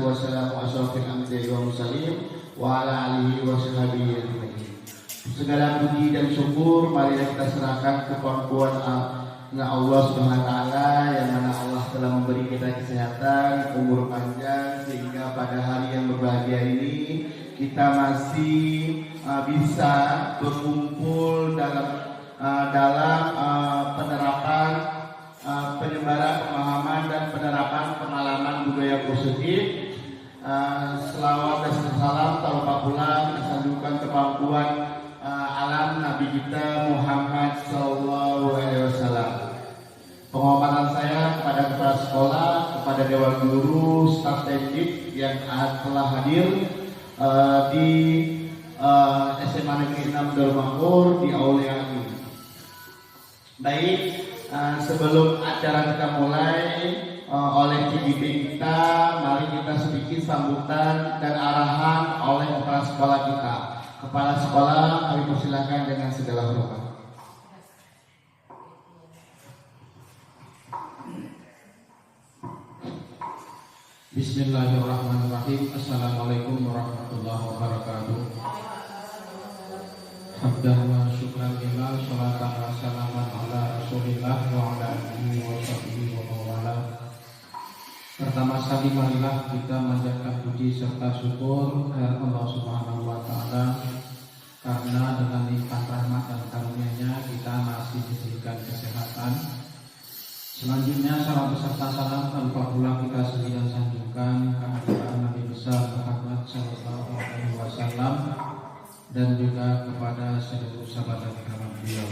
wassalatu wassalamu asyrafil anbiya'i wal mursalin wa ala alihi wa sahbihi ajma'in. Segala puji dan syukur marilah kita serahkan ke kemampuan Allah Subhanahu wa taala, yang mana Allah telah memberi kita kesehatan, umur panjang, sehingga pada hari yang berbahagia ini kita masih bisa berkumpul dalam penerapan penyebaran pemahaman dan penerapan pengalaman budaya positif. Selawat dan salam tanpa pula disanjungkan kemampuan alam Nabi kita Muhammad Sallallahu Alaihi Wasallam. Penghormatan saya kepada kepala sekolah, kepada dewan guru, staf teknik yang telah hadir di SMA Negeri 6 Darul Makmur di Aulia ini. Baik, sebelum acara kita mulai oleh CGP kita, mari kita sedikit sambutan dan arahan oleh kepala sekolah kita. Kepala sekolah, kami persilakan dengan segala hormat. Bismillahirrahmanirrahim. Assalamualaikum warahmatullahi wabarakatuh. Hamdan wa syukran lillah, sholatan wa salaman ala rasulillah wa ala alihi wa sahbihi wa mawala. Pertama sekali marilah kita manjatkan puji serta syukur kepada Allah Subhanahu wa taala, karena dengan limpah rahmat dan karunia-Nya kita masih diberikan kesehatan. Selanjutnya salam beserta salam tanpa pula kita sekalian sanjungkan kehadiran Nabi besar Muhammad sallallahu alaihi wasallam dan juga kepada seluruh sahabat dan kerabat beliau.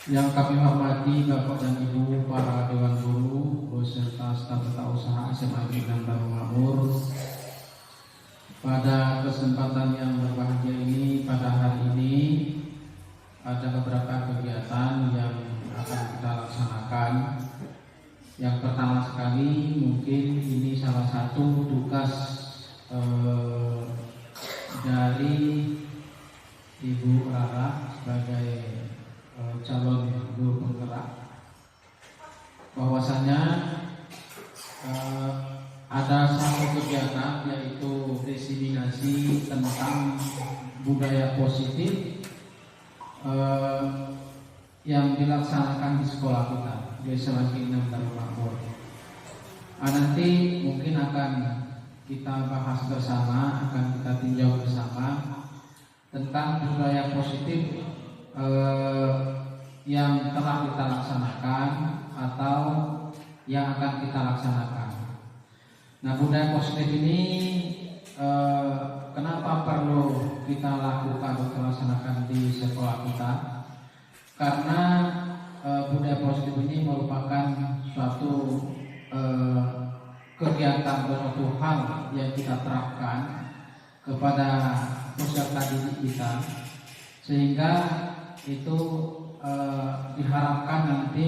Yang kami hormati Bapak dan Ibu para dewan guru beserta staf tata usaha SMA Negeri 6 Darul Makmur. Pada kesempatan yang berbahagia ini, pada hari ini ada beberapa kegiatan yang akan kita laksanakan. Yang pertama sekali, mungkin ini salah satu tugas dari Ibu Rara sebagai calon guru penggerak, bahwasanya ada satu kegiatan yaitu diseminasi tentang budaya positif yang dilaksanakan di sekolah kita di SMA Negeri 6 Darul Makmur. Nanti mungkin akan kita bahas bersama, akan kita tinjau bersama tentang budaya positif yang telah kita laksanakan atau yang akan kita laksanakan. Nah, budaya positif ini kenapa perlu kita lakukan atau laksanakan di sekolah kita? Karena budaya positif ini merupakan suatu kegiatan, suatu hal yang kita terapkan kepada peserta didik kita, sehingga itu diharapkan nanti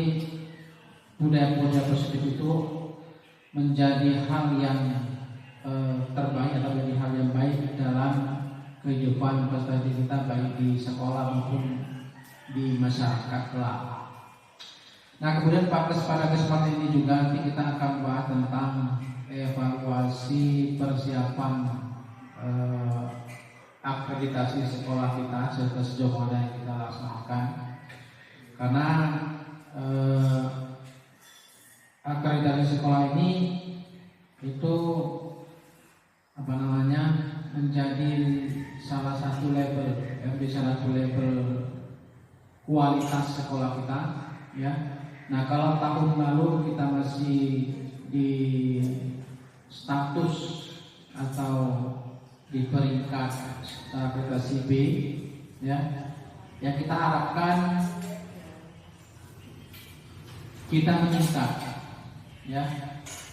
budaya-budaya positif itu menjadi hal yang terbaik atau menjadi hal yang baik dalam kehidupan peserta didik kita, baik di sekolah maupun di masyarakat kelak. Nah, kemudian pada kesempatan ini juga nanti kita akan bahas tentang evaluasi persiapan akreditasi sekolah kita serta sejauh mana yang kita laksanakan. Karena akreditasi sekolah ini itu menjadi salah satu label, kualitas sekolah kita, ya. Nah, kalau tahun lalu kita masih di status atau di peringkat akreditasi B, ya, yang kita harapkan kita meningkat, ya,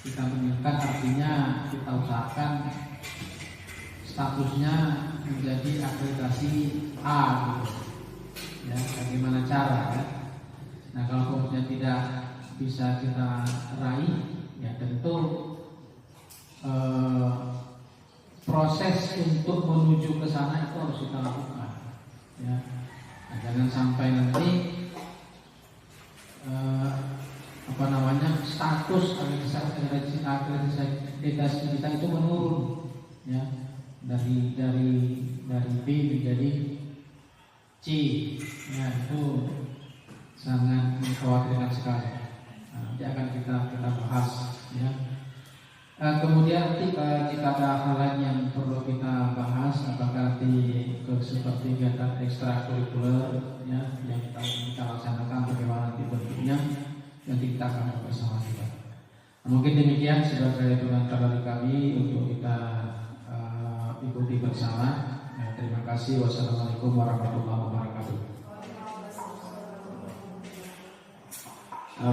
kita meningkat artinya kita usahakan statusnya menjadi akreditasi A, gitu. Ya, bagaimana cara, ya? Nah, kalau kemudian tidak bisa kita raih, ya tentu proses untuk menuju ke sana itu harus kita lakukan, ya. Nah, jangan sampai nanti status akreditasi D integritas kita itu menurun, ya, dari B menjadi C, ya, itu sangat mengkhawatirkan sekali. Nanti akan kita bahas, ya. Kemudian kita ada hal lain yang perlu kita bahas, apakah seperti kegiatan ekstrakurikuler, ya, yang kita laksanakan bagaimana nanti bentuknya, nanti kita akan bersama juga. Mungkin demikian sebagai pengantar dari kami untuk kita ikuti bersama. Terima kasih. Wassalamualaikum warahmatullahi wabarakatuh.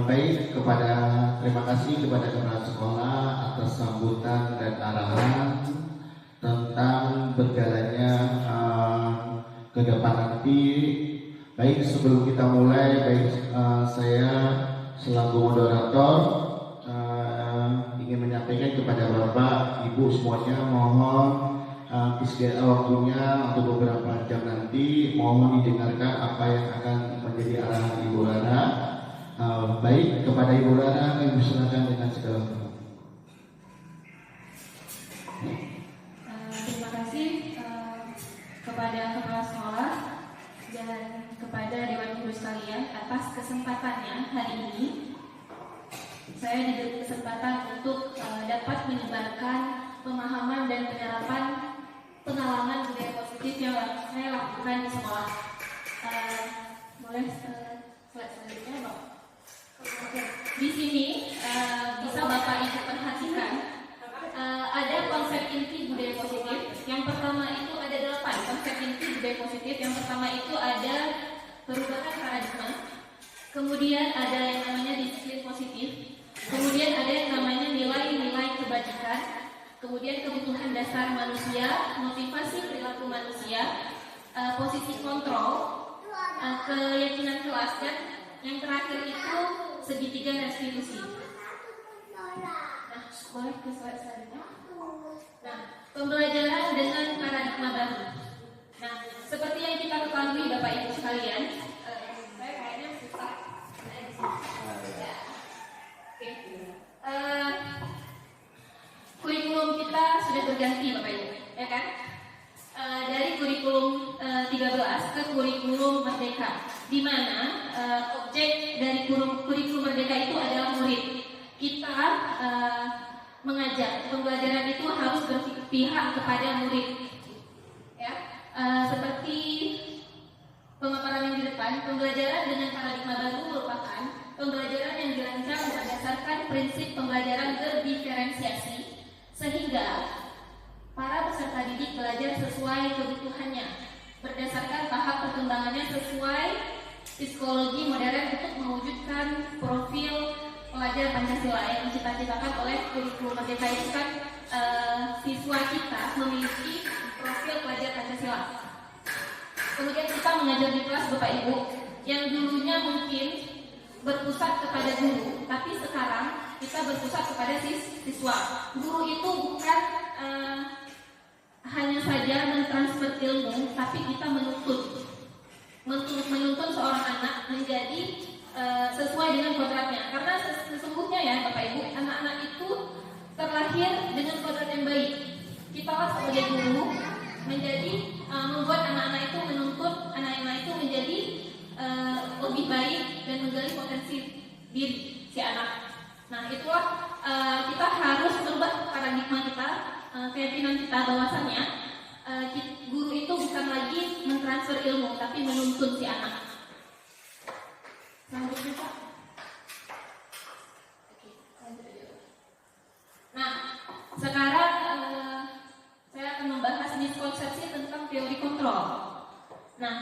Baik, terima kasih kepada kepala sekolah atas sambutan dan arahan tentang berjalannya ke depan nanti. Baik, sebelum kita mulai, saya selaku moderator ingin menyampaikan kepada Bapak, Ibu semuanya, mohon waktunya untuk beberapa jam nanti, mohon didengarkan apa yang akan menjadi arahan Ibu Rana. Baik, kepada Ibu Rana, Ibu silakan dengan segala hormat. Terima kasih kepada kepala sekolah dan kepada Dewan Guru sekalian atas kesempatannya hari ini. Saya diberi kesempatan untuk dapat menyebarkan pemahaman dan penyerapan pengalaman budaya positif yang saya lakukan di sekolah. Boleh slide selanjutnya, Pak? Oke. Di sini bisa Bapak Ibu perhatikan ada konsep inti budaya positif. Yang pertama itu ada 8 konsep inti budaya positif. Yang pertama itu ada perubahan paradigma. Kemudian ada yang namanya disiplin positif. Kemudian ada yang namanya nilai-nilai kebajikan. Kemudian kebutuhan dasar manusia, motivasi perilaku manusia, posisi kontrol, keyakinan kelas, dan yang terakhir itu segitiga restitusi. Nah, boleh ke slide selanjutnya. Nah, pembelajaran dengan paradigma baru. Nah, seperti yang kita ketahui Bapak Ibu sekalian, saya kayaknya susah. Oke. Kurikulum kita sudah berganti Bapak Ibu, ya kan? Dari kurikulum 13 ke kurikulum Merdeka, di mana objek dari kurikulum Merdeka itu adalah murid. Kita mengajak pembelajaran itu harus berpihak kepada murid, ya. Seperti pemaparan yang di depan, pembelajaran dengan paradigma baru merupakan pembelajaran yang dirancang berdasarkan prinsip pembelajaran berdiferensiasi, sehingga para peserta didik belajar sesuai kebutuhannya, berdasarkan tahap perkembangannya sesuai psikologi modern untuk mewujudkan profil pelajar Pancasila yang dicita-citakan oleh kurikulum Merdeka itu kan. Siswa kita memiliki profil pelajar Pancasila. Kemudian kita mengajar di kelas Bapak Ibu yang dulunya mungkin berpusat kepada guru, tapi sekarang kita berpusat kepada siswa. Guru itu bukan hanya saja mentransfer ilmu, tapi kita menuntut seorang anak menjadi sesuai dengan kodratnya. Karena sesungguhnya ya Bapak Ibu, anak-anak itu terlahir dengan kodrat yang baik. Kita sebagai guru menjadi membuat anak-anak itu menuntut anak-anak itu menjadi lebih baik dan menggali potensi diri si anak. Nah, itulah kita harus merubah paradigma kita, keyakinan kita bahwasannya guru itu bukan lagi mentransfer ilmu, tapi menuntun si anak. Selanjutnya Pak. Nah, sekarang saya akan membahas miskonsepsi tentang teori kontrol. Nah,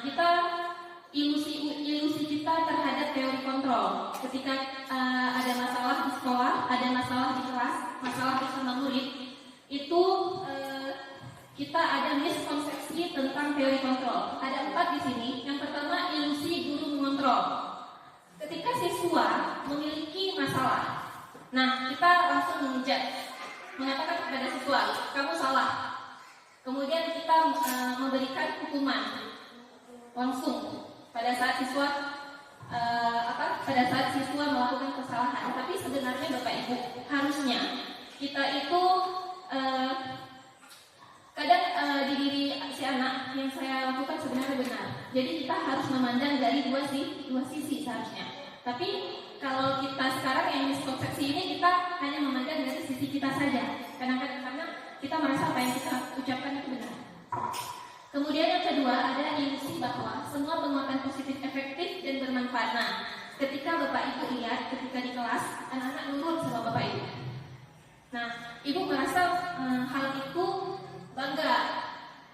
ilusi kita terhadap teori kontrol. Ketika ada masalah di sekolah, ada masalah di kelas, masalah bersama murid, itu kita ada miskonsepsi tentang teori kontrol. Ada 4 di sini. Yang pertama, ilusi guru mengontrol. Ketika siswa memiliki masalah, nah kita langsung menghujat, mengatakan kepada siswa, kamu salah. Kemudian kita memberikan hukuman langsung pada saat siswa melakukan kesalahan. Tapi sebenarnya Bapak Ibu, harusnya kita itu kadang di diri si anak yang saya lakukan sebenarnya benar. Jadi kita harus memandang dari dua sisi seharusnya. Tapi kalau kita sekarang yang miskonsepsi ini, kita hanya memandang dari sisi kita saja. Kadang-kadang karena kita merasa apa yang kita ucapkan itu benar. Kemudian yang kedua ada ilusi bahwa semua penguatan positif efektif dan bermanfaat. Nah, ketika Bapak Ibu lihat ketika di kelas anak-anak nurut sama Bapak Ibu. Nah, Ibu merasa hal itu bangga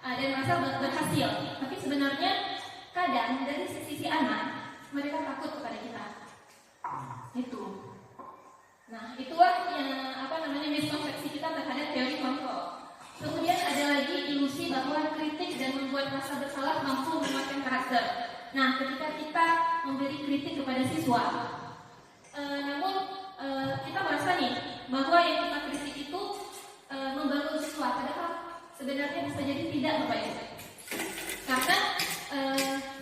dan merasa berhasil. Tapi sebenarnya kadang dari sisi anak mereka takut kepada kita. Itu. Nah, itulah yang miskonsepsi kita terhadap teori kontrol. Kemudian ada lagi ilusi bahwa kritik dan membuat rasa bersalah mampu menguatkan karakter. Nah, ketika kita memberi kritik kepada siswa, namun kita merasa nih bahwa yang kita kritik itu membangun siswa, padahal sebenarnya bisa jadi tidak, Bapak Ibu. Karena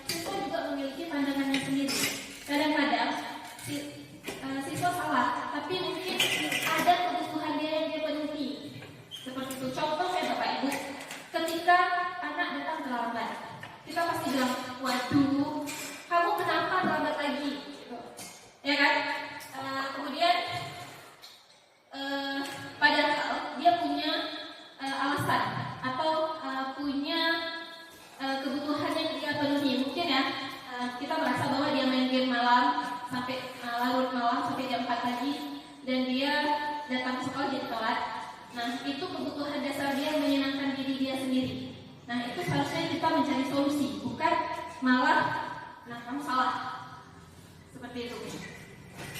siswa juga memiliki pandangannya sendiri. Kadang-kadang siswa salah, tapi mungkin ada kebutuhan dia yang dia penuhi. Seperti itu. Contoh ya Bapak Ibu, ketika anak datang terlambat, kita pasti bilang, waduh, kamu kenapa terlambat lagi? Ya kan? Kemudian padahal dia punya alasan atau punya kebutuhan yang dia penuhi. Mungkin ya kita merasa bahwa dia main game malam sampai larut malam sampai jam 4 pagi dan dia datang ke sekolah jadi telat. Nah, itu kebutuhan dasar dia yang menyenangkan diri dia sendiri. Nah, itu seharusnya kita mencari solusi, bukan malah kamu salah. Seperti itu.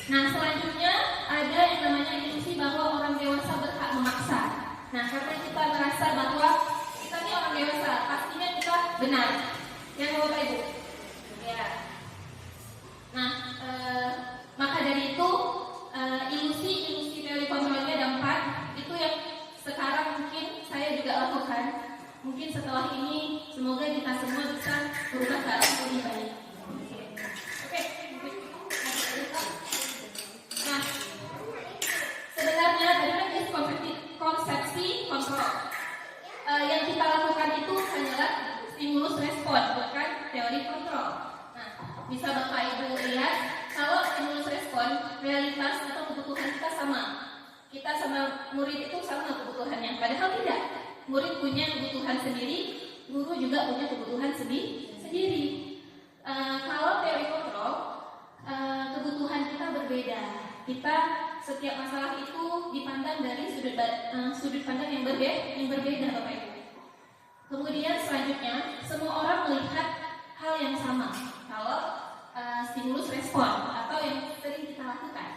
Nah, selanjutnya ada yang namanya ilusi bahwa orang dewasa berhak memaksa. Nah, karena kita merasa bahwa kita ini orang dewasa, pastinya kita benar. Yang Bapak Ibu. Ya. Nah, maka dari itu ilusi teori kontrolnya ada 4. Itu yang sekarang mungkin saya juga lakukan. Mungkin setelah ini semoga kita semua bisa berubah ke arah lebih baik. Oke. Nah, sebenarnya tadi kan konsepsi kontrol. Yang kita lakukan itu hanyalah stimulus respon, bukan teori kontrol. Nah, bisa Bapak Ibu lihat kalau stimulus respon, realitas atau kebutuhan kita sama. Kita sama murid itu sama kebutuhannya, padahal tidak. Murid punya kebutuhan sendiri, guru juga punya kebutuhan sendiri. Kalau teori kontrol, kebutuhan kita berbeda. Kita setiap masalah itu dipandang dari sudut pandang yang berbeda, Bapak Ibu. Kemudian selanjutnya, semua orang melihat hal yang sama. Kalau stimulus respon atau yang sering kita lakukan.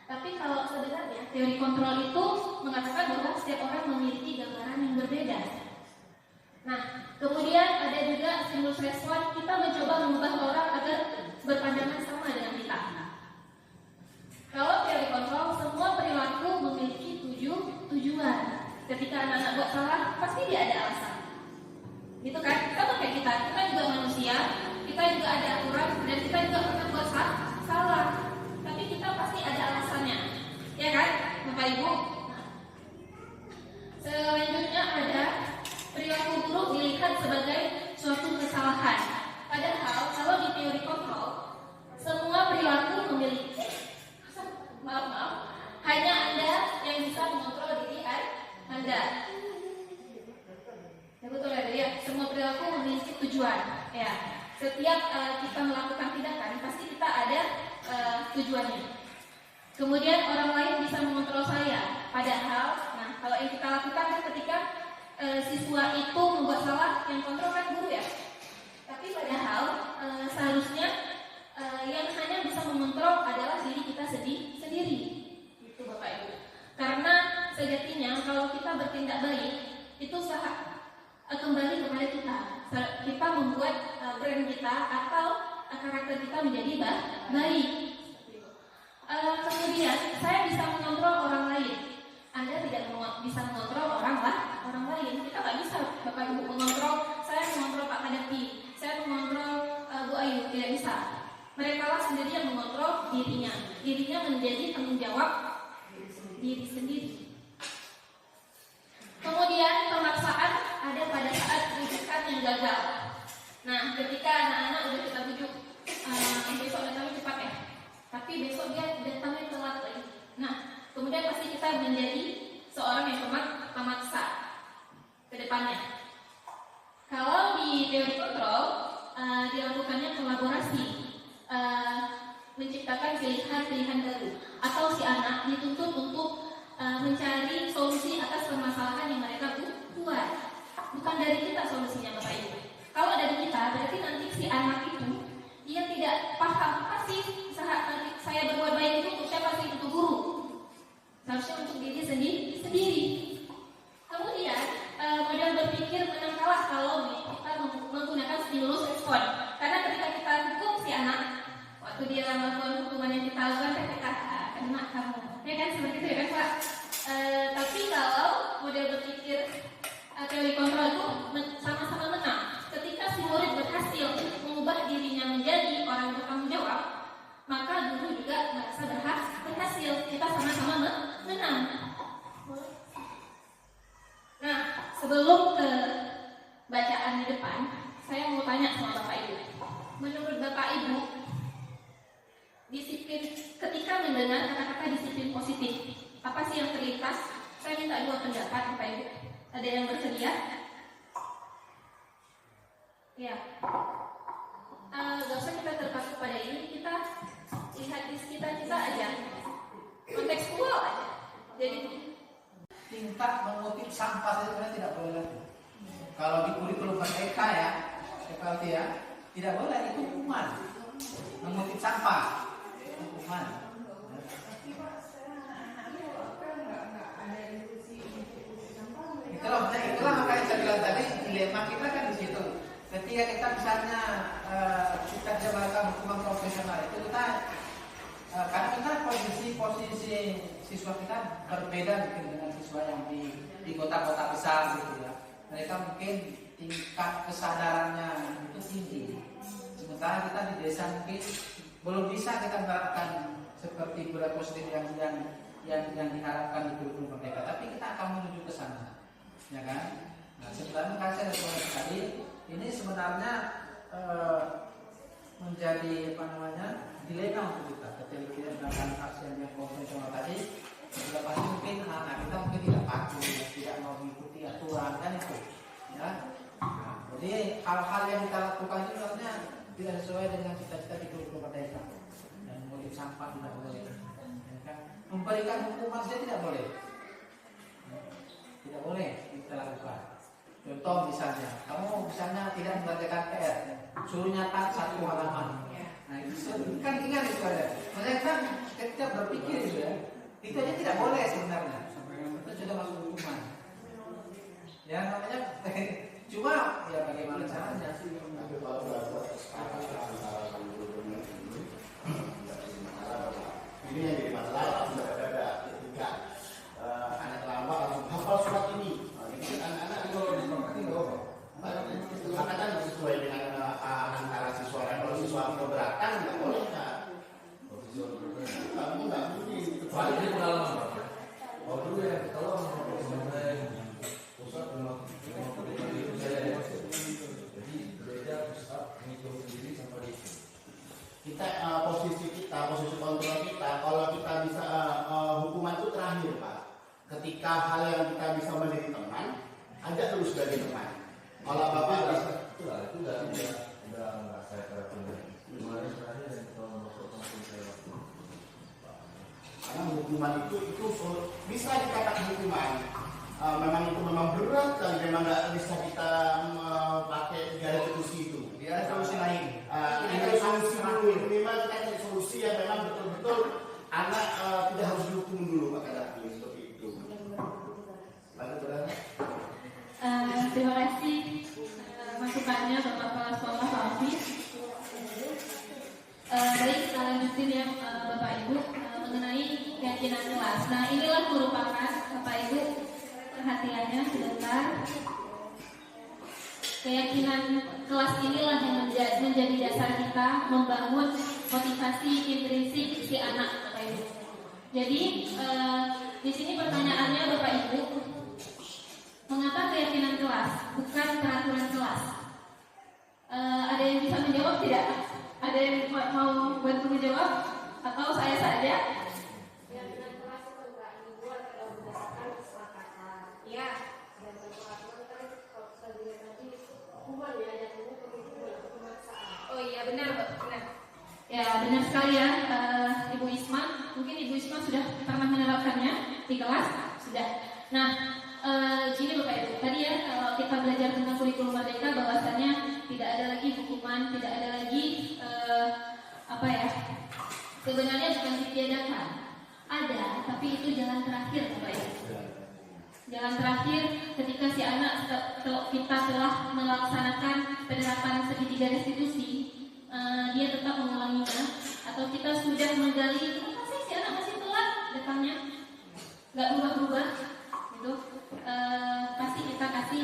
Tapi kalau sebenarnya teori kontrol itu mengatakan bahwa setiap orang memiliki gambaran yang berbeda. Nah, kemudian ada juga stimulus respon, kita mencoba mengubah orang agar berpandangan sama dengan kita. Kalau teori kontrol, semua perilaku memiliki tujuan. Ketika anak-anak buat salah, pasti dia ada alasan. Gitu kan? Sama kayak kita juga manusia, kita juga ada aturan, dan kita juga pernah buat salah. Tapi kita pasti ada alasannya. Ya kan, Bapak Ibu? Selanjutnya ada perilaku buruk dilihat sebagai suatu kesalahan. Padahal kalau di teori kontrol, semua perilaku memiliki hanya Anda yang bisa mengontrol diri Anda. Ya betul ya, semua perilaku memiliki tujuan. Ya, setiap kita melakukan tindakan pasti kita ada tujuannya. Kemudian orang lain bisa mengontrol saya. Padahal, kalau yang kita lakukan kan ketika siswa itu membuat salah, yang kontrol kan guru ya. Tapi padahal seharusnya yang hanya bisa mengontrol adalah diri kita sendiri. Itu Bapak Ibu. Karena sejatinya kalau kita bertindak baik, itu kembali kepada kita. Kita membuat brand kita atau karakter kita menjadi baik. Kemudian saya bisa mengontrol orang lain. Anda tidak bisa mengontrol orang lain. Kita nggak bisa, Bapak Ibu, mengontrol. Saya mengontrol Pak Kadapi, saya mengontrol Bu Ayu, tidak bisa. Mereka lah sendiri yang mengontrol dirinya menjadi tanggung jawab diri sendiri. yang gagal. Nah, ketika anak-anak udah kita bujuk, besok datangnya cepat ya, tapi besok dia datangnya telat lagi. Nah, kemudian pasti kita menjadi seorang yang pemaksa ke depannya. Kalau di teori kontrol, dilakukannya kolaborasi, menciptakan pilihan-pilihan baru, atau si anak dituntut untuk mencari solusi atas permasalahan yang mereka buat. Bukan dari kita solusinya, Bapak Ibu. Kalau dari kita, berarti nanti si anak itu dia tidak paham apa sih nanti saya berbuat baik itu untuk siapa sih, untuk guru. Seharusnya untuk diri sendiri. Kemudian model berpikir menang kalah kalau kita menggunakan stimulus respon. Karena ketika kita hukum si anak, waktu dia melakukan hukuman yang kita lakukan, kita kena kamu. Ya kan seperti itu ya kan Pak. Tapi kalau model berpikir teori kontrol itu sama-sama menang. Ketika si murid berhasil mengubah dirinya menjadi orang yang bertanggung jawab, maka guru juga merasa berhasil. Kita sama-sama menang. Nah, sebelum ke bacaan di depan, saya mau tanya sama Bapak Ibu. Menurut Bapak Ibu, disiplin ketika mendengar kata-kata disiplin positif, apa sih yang terlintas? Saya minta 2 pendapat Bapak Ibu. Ada yang bersedia? Ya. Gak usah kita terpaku pada ini, kita lihat di sekitar kita aja. Kontekstual aja. Jadi tingkat mengutip sampah sebenarnya tidak boleh lagi. Kalau di kurikulum merdeka ya, seperti ya, tidak boleh, itu hukuman. Mengutip sampah, hukuman. Itulah makanya saya bilang tadi, dilema kita kan di situ. Ketika kita misalnya kita jalankan hukuman profesional itu kita karena kita posisi siswa kita berbeda mungkin dengan siswa yang di kota-kota besar gitu ya. Mereka mungkin tingkat kesadarannya itu tinggi. Sementara kita di desa mungkin belum bisa kita menerapkan seperti budaya positif yang diharapkan di kurikulum merdeka. Tapi kita akan menuju ke sana, ya kan? Nah, sebenarnya kan saya sudah tadi ini sebenarnya menjadi dilema untuk kita. Ketika kita melakukan aksi yang konvensional tadi, sudah pasti mungkin anak kita mungkin tidak patuh, tidak mau mengikuti aturan kan itu, ya. Nah, jadi hal-hal yang kita lakukan itu sebenarnya tidak sesuai dengan cita-cita di kurikulum merdeka. Dan motif sampah tidak boleh, ya kan? Memberikan hukuman saja tidak boleh, tidak boleh kita lakukan. Contoh misalnya, kamu tidak mengerjakan PR, suruh nyatat 1 halaman. Nah itu kan ingat itu ada. Maksudnya kan kita berpikir itu ya, itu aja tidak boleh sebenarnya. Itu sudah masuk hukuman. Ya namanya, cuma ya bagaimana caranya sih? Ini yang jadi masalah sudah ada ketika anak lama langsung hafal surat ini. Jadi anak-anak kalau disepakati maka kan sesuai dengan antara siswa dan kalau siswa keberatan nggak boleh kan? Kamu nggak mungkin. Soalnya ini pengalaman Pak. Oh dulu ya kalau pusat memang itu saya jadi beda pusat menghitung sendiri sampai itu. Posisi kontrol kita, kalau kita bisa hukuman itu terakhir Pak. Ketika hal yang kita bisa menjadi teman, ajak terus jadi teman. Kalau Bapak bisa, itu udah nggak saya terapkan. Kemarin terakhir yang kita melakukan saya. Karena hukuman itu bisa dikatakan hukuman. Memang berat dan memang nggak bisa kita pakai garis solusi itu. Dia ada solusi lain. Ini solusi dulu. Minimal kita cari solusi yang memang betul-betul anak tidak harus dihukum dulu Pak Kadaki seperti itu. Terima kasih masukannya Bapak Kepala Sekolah Pak Alfi. Baik, kita lanjutin ya Bapak Ibu mengenai keyakinan kelas. Nah inilah merupakan Bapak Ibu perhatiannya sebentar. Keyakinan kelas inilah yang menjadi dasar kita membangun motivasi intrinsik si anak Bapak Ibu. Jadi di sini pertanyaannya Bapak Ibu, mengapa keyakinan kelas bukan peraturan kelas? Ada yang bisa menjawab tidak? Ada yang mau bantu menjawab? Atau saya saja? Keyakinan kelas itu enggak dibuat kalau berdasarkan kesepakatan. Iya. Dan peraturan kan kalau kita lihat tadi hukuman ya, yang ini pemikiran pemaksaan. Oh iya benar, benar. Ya benar sekali ya, Ibu Isma. Mungkin Ibu Isma sudah pernah menerapkannya di kelas, sudah. Nah, gini Bapak Ibu. Tadi ya kalau kita belajar tentang kurikulum merdeka, bahwasannya tidak ada lagi hukuman, tidak ada lagi sebenarnya bukan ditiadakan. Ada, tapi itu jalan terakhir Bapak Ibu. Jalan terakhir ketika si anak kita telah melaksanakan penerapan segitiga restitusi, dia tetap mengulanginya, atau kita sudah menggali, kenapa sih si anak masih telat depannya, nggak berubah-ubah, gitu, pasti kita kasih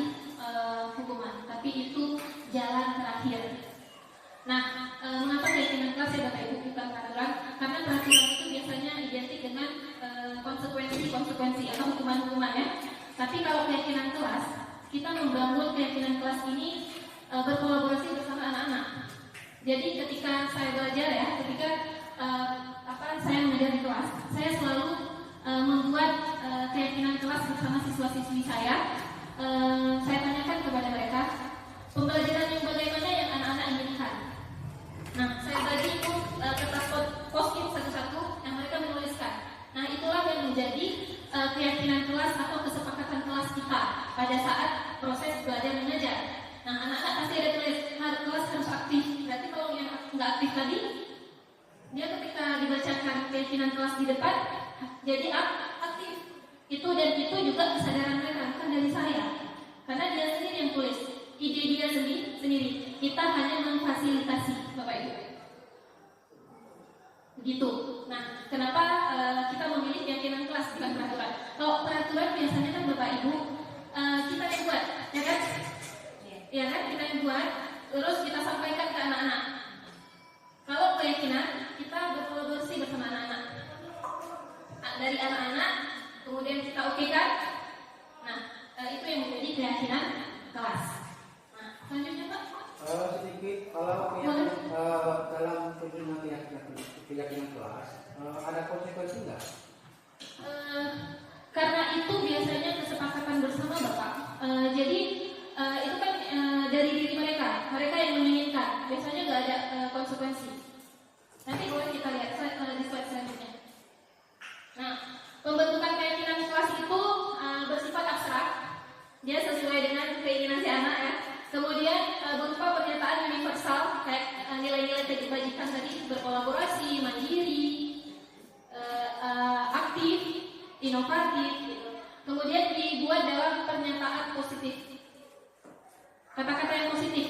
hukuman. Tapi itu jalan terakhir. Nah, mengapa keyakinan kelas ya Bapak Ibu bukan peraturan? Karena peraturan itu biasanya identik dengan konsekuensi atau hukuman-hukuman ya. Tapi kalau keyakinan kelas, kita membangun keyakinan kelas ini berkolaborasi bersama anak-anak. Jadi ketika saya belajar ya, ketika saya mengajar di kelas, saya selalu membuat keyakinan kelas bersama siswa-siswi saya. Saya tanyakan kepada mereka pembelajaran yang bagaimana yang anak-anak inginkan. Nah, saya bagi itu kertas post-it satu-satu yang mereka menuliskan. Nah, itulah yang menjadi keyakinan kelas atau kesepakatan kelas kita pada saat proses belajar mengajar. Nah, anak-anak pasti ada tulis kelas harus aktif. Berarti kalau yang nggak aktif tadi, dia ketika dibacakan keyakinan kelas di depan, jadi aktif. Itu dan itu juga kesadaran mereka, bukan dari saya. Karena dia sendiri yang tulis, ide dia sendiri. Kita hanya memfasilitasi, Bapak Ibu. Begitu. Nah, kenapa kita memilih keyakinan kelas bukan peraturan? Kalau peraturan biasanya kan Bapak Ibu kita yang buat, ya kan? Ya kan, kita yang buat, terus kita sampaikan ke anak-anak. Kalau keyakinan, kita berkolaborasi bersama anak-anak. Dari anak-anak, kemudian kita okekan. Nah, itu yang menjadi keyakinan kelas. Nah, selanjutnya Pak. Sedikit, kalau dalam keyakinan kelas, ada konsekuensi nggak? Karena itu biasanya kesepakatan bersama Bapak. Jadi itu kan dari diri mereka yang menginginkan. Biasanya nggak ada konsekuensi. Nanti boleh kita lihat di slide selanjutnya. Nah, pembentukan keyakinan kelas itu bersifat abstrak. Dia sesuai dengan keinginan si anak ya. Kemudian berupa pernyataan universal kayak nilai-nilai kebajikan tadi, berkolaborasi, mandiri, aktif, inovatif gitu. Kemudian dibuat dalam pernyataan positif. Kata-kata yang positif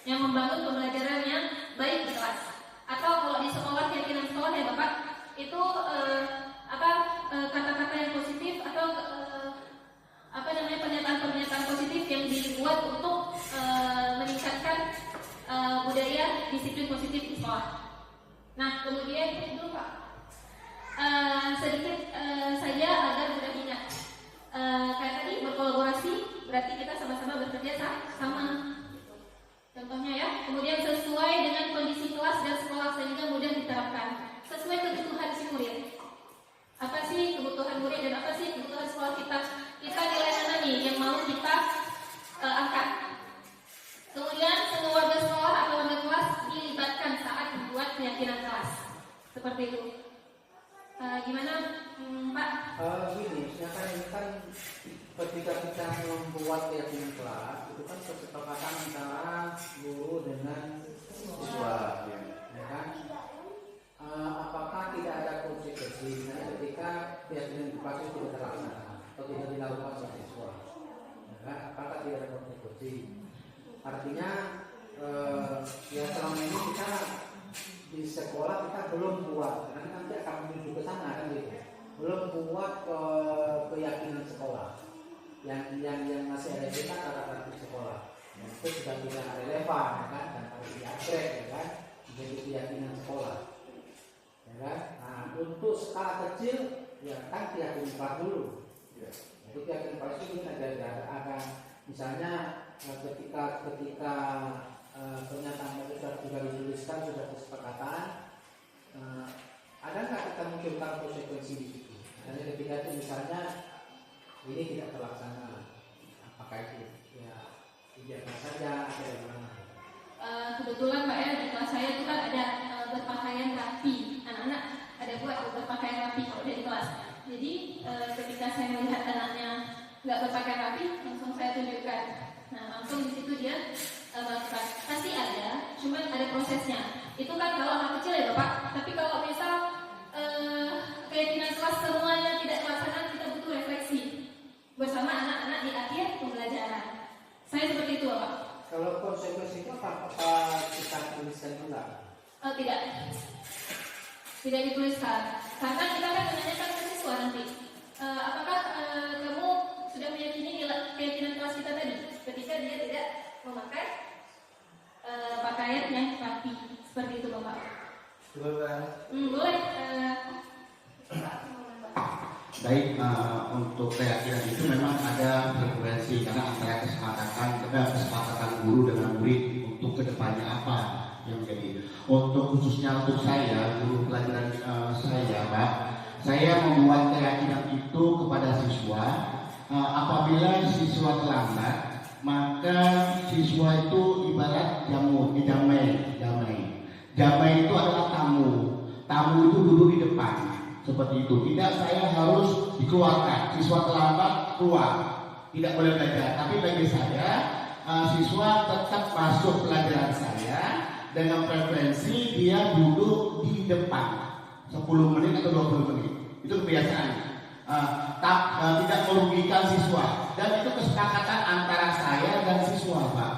yang membangun pembelajaran yang baik di kelas. Atau kalau di sekolah, keyakinan sekolah ya Bapak, itu kata-kata yang positif atau pernyataan-pernyataan positif yang dibuat untuk meningkatkan budaya disiplin positif di sekolah. Nah, kemudian itu Pak, sedikit saja agar mudah ingat. Kayak tadi berkolaborasi berarti kita sama-sama bekerja sama. Contohnya ya, kemudian sesuai dengan kondisi kelas dan sekolah sehingga mudah diterapkan. Sesuai kebutuhan si murid. Apa sih kebutuhan murid dan apa sih kebutuhan sekolah kita? Kita nilai mana nih yang mau kita angkat? Kemudian semua warga sekolah atau warga kelas dilibatkan saat membuat keyakinan kelas. Seperti itu. Gimana Pak? Gini, ini kan ketika kita membuat keyakinan kelas, itu kan kesepakatan antara guru dengan siswa, ya kan? Apakah tidak ada konsekuensi ketika keyakinan kelas itu tidak terlaksana atau tidak dilakukan oleh siswa? Ya kan? Apakah tidak ada konsekuensi? Artinya, ya selama ini kita di sekolah kita belum buat, nanti akan menuju ke sana kan gitu. Belum buat keyakinan sekolah yang masih ada kita kata-kata di sekolah. Itu sudah tidak relevan ya kan, dan harus diupgrade ya kan, menjadi keyakinan sekolah. Ya kan? Nah, untuk skala kecil ya kan keyakinan kelas dulu. Ya. Jadi keyakinan kelas itu ada misalnya ketika pernyataan itu sudah dituliskan, sudah kesepakatan, ada nggak kita munculkan konsekuensi di situ? Dan ketika itu misalnya ini tidak terlaksana, apakah itu ya dibiarkan saja atau bagaimana? Kebetulan Pak ya, di kelas saya itu kan ada berpakaian rapi, anak-anak ada buat berpakaian rapi kalau di kelas. Jadi ketika saya melihat anaknya nggak berpakaian rapi, langsung saya tunjukkan. Nah langsung di situ dia melakukan. Pasti ada, cuman ada prosesnya. Itu kan kalau anak kecil ya Bapak. Tapi kalau misal keyakinan kelas semuanya tidak terlaksana, kita butuh refleksi bersama anak-anak di akhir pembelajaran. Saya seperti itu Bapak. Kalau konsekuensi itu apa kita tuliskan juga? Tidak dituliskan. Karena kita kan menanyakan ke siswa nanti, apakah kamu sudah meyakini keyakinan kelas kita tadi ketika dia tidak memakai pakaian yang rapi seperti itu Bapak. Boleh. Baik, untuk keyakinan itu memang ada frekuensi karena antara kesepakatan guru dengan murid untuk kedepannya apa yang menjadi. Untuk khususnya untuk saya, guru pelajaran saya, Pak, saya membuat keyakinan itu kepada siswa. Apabila siswa terlambat, maka siswa itu ibarat jamai itu adalah tamu itu duduk di depan. Seperti itu. Tidak saya harus dikeluarkan. Siswa terlambat keluar. Tidak boleh belajar. Tapi bagi saya, siswa tetap masuk pelajaran saya dengan preferensi dia duduk di depan 10 menit atau 20 menit. Itu kebiasaan. Tidak merugikan siswa. Dan itu kesepakatan antara saya dan siswa, Pak.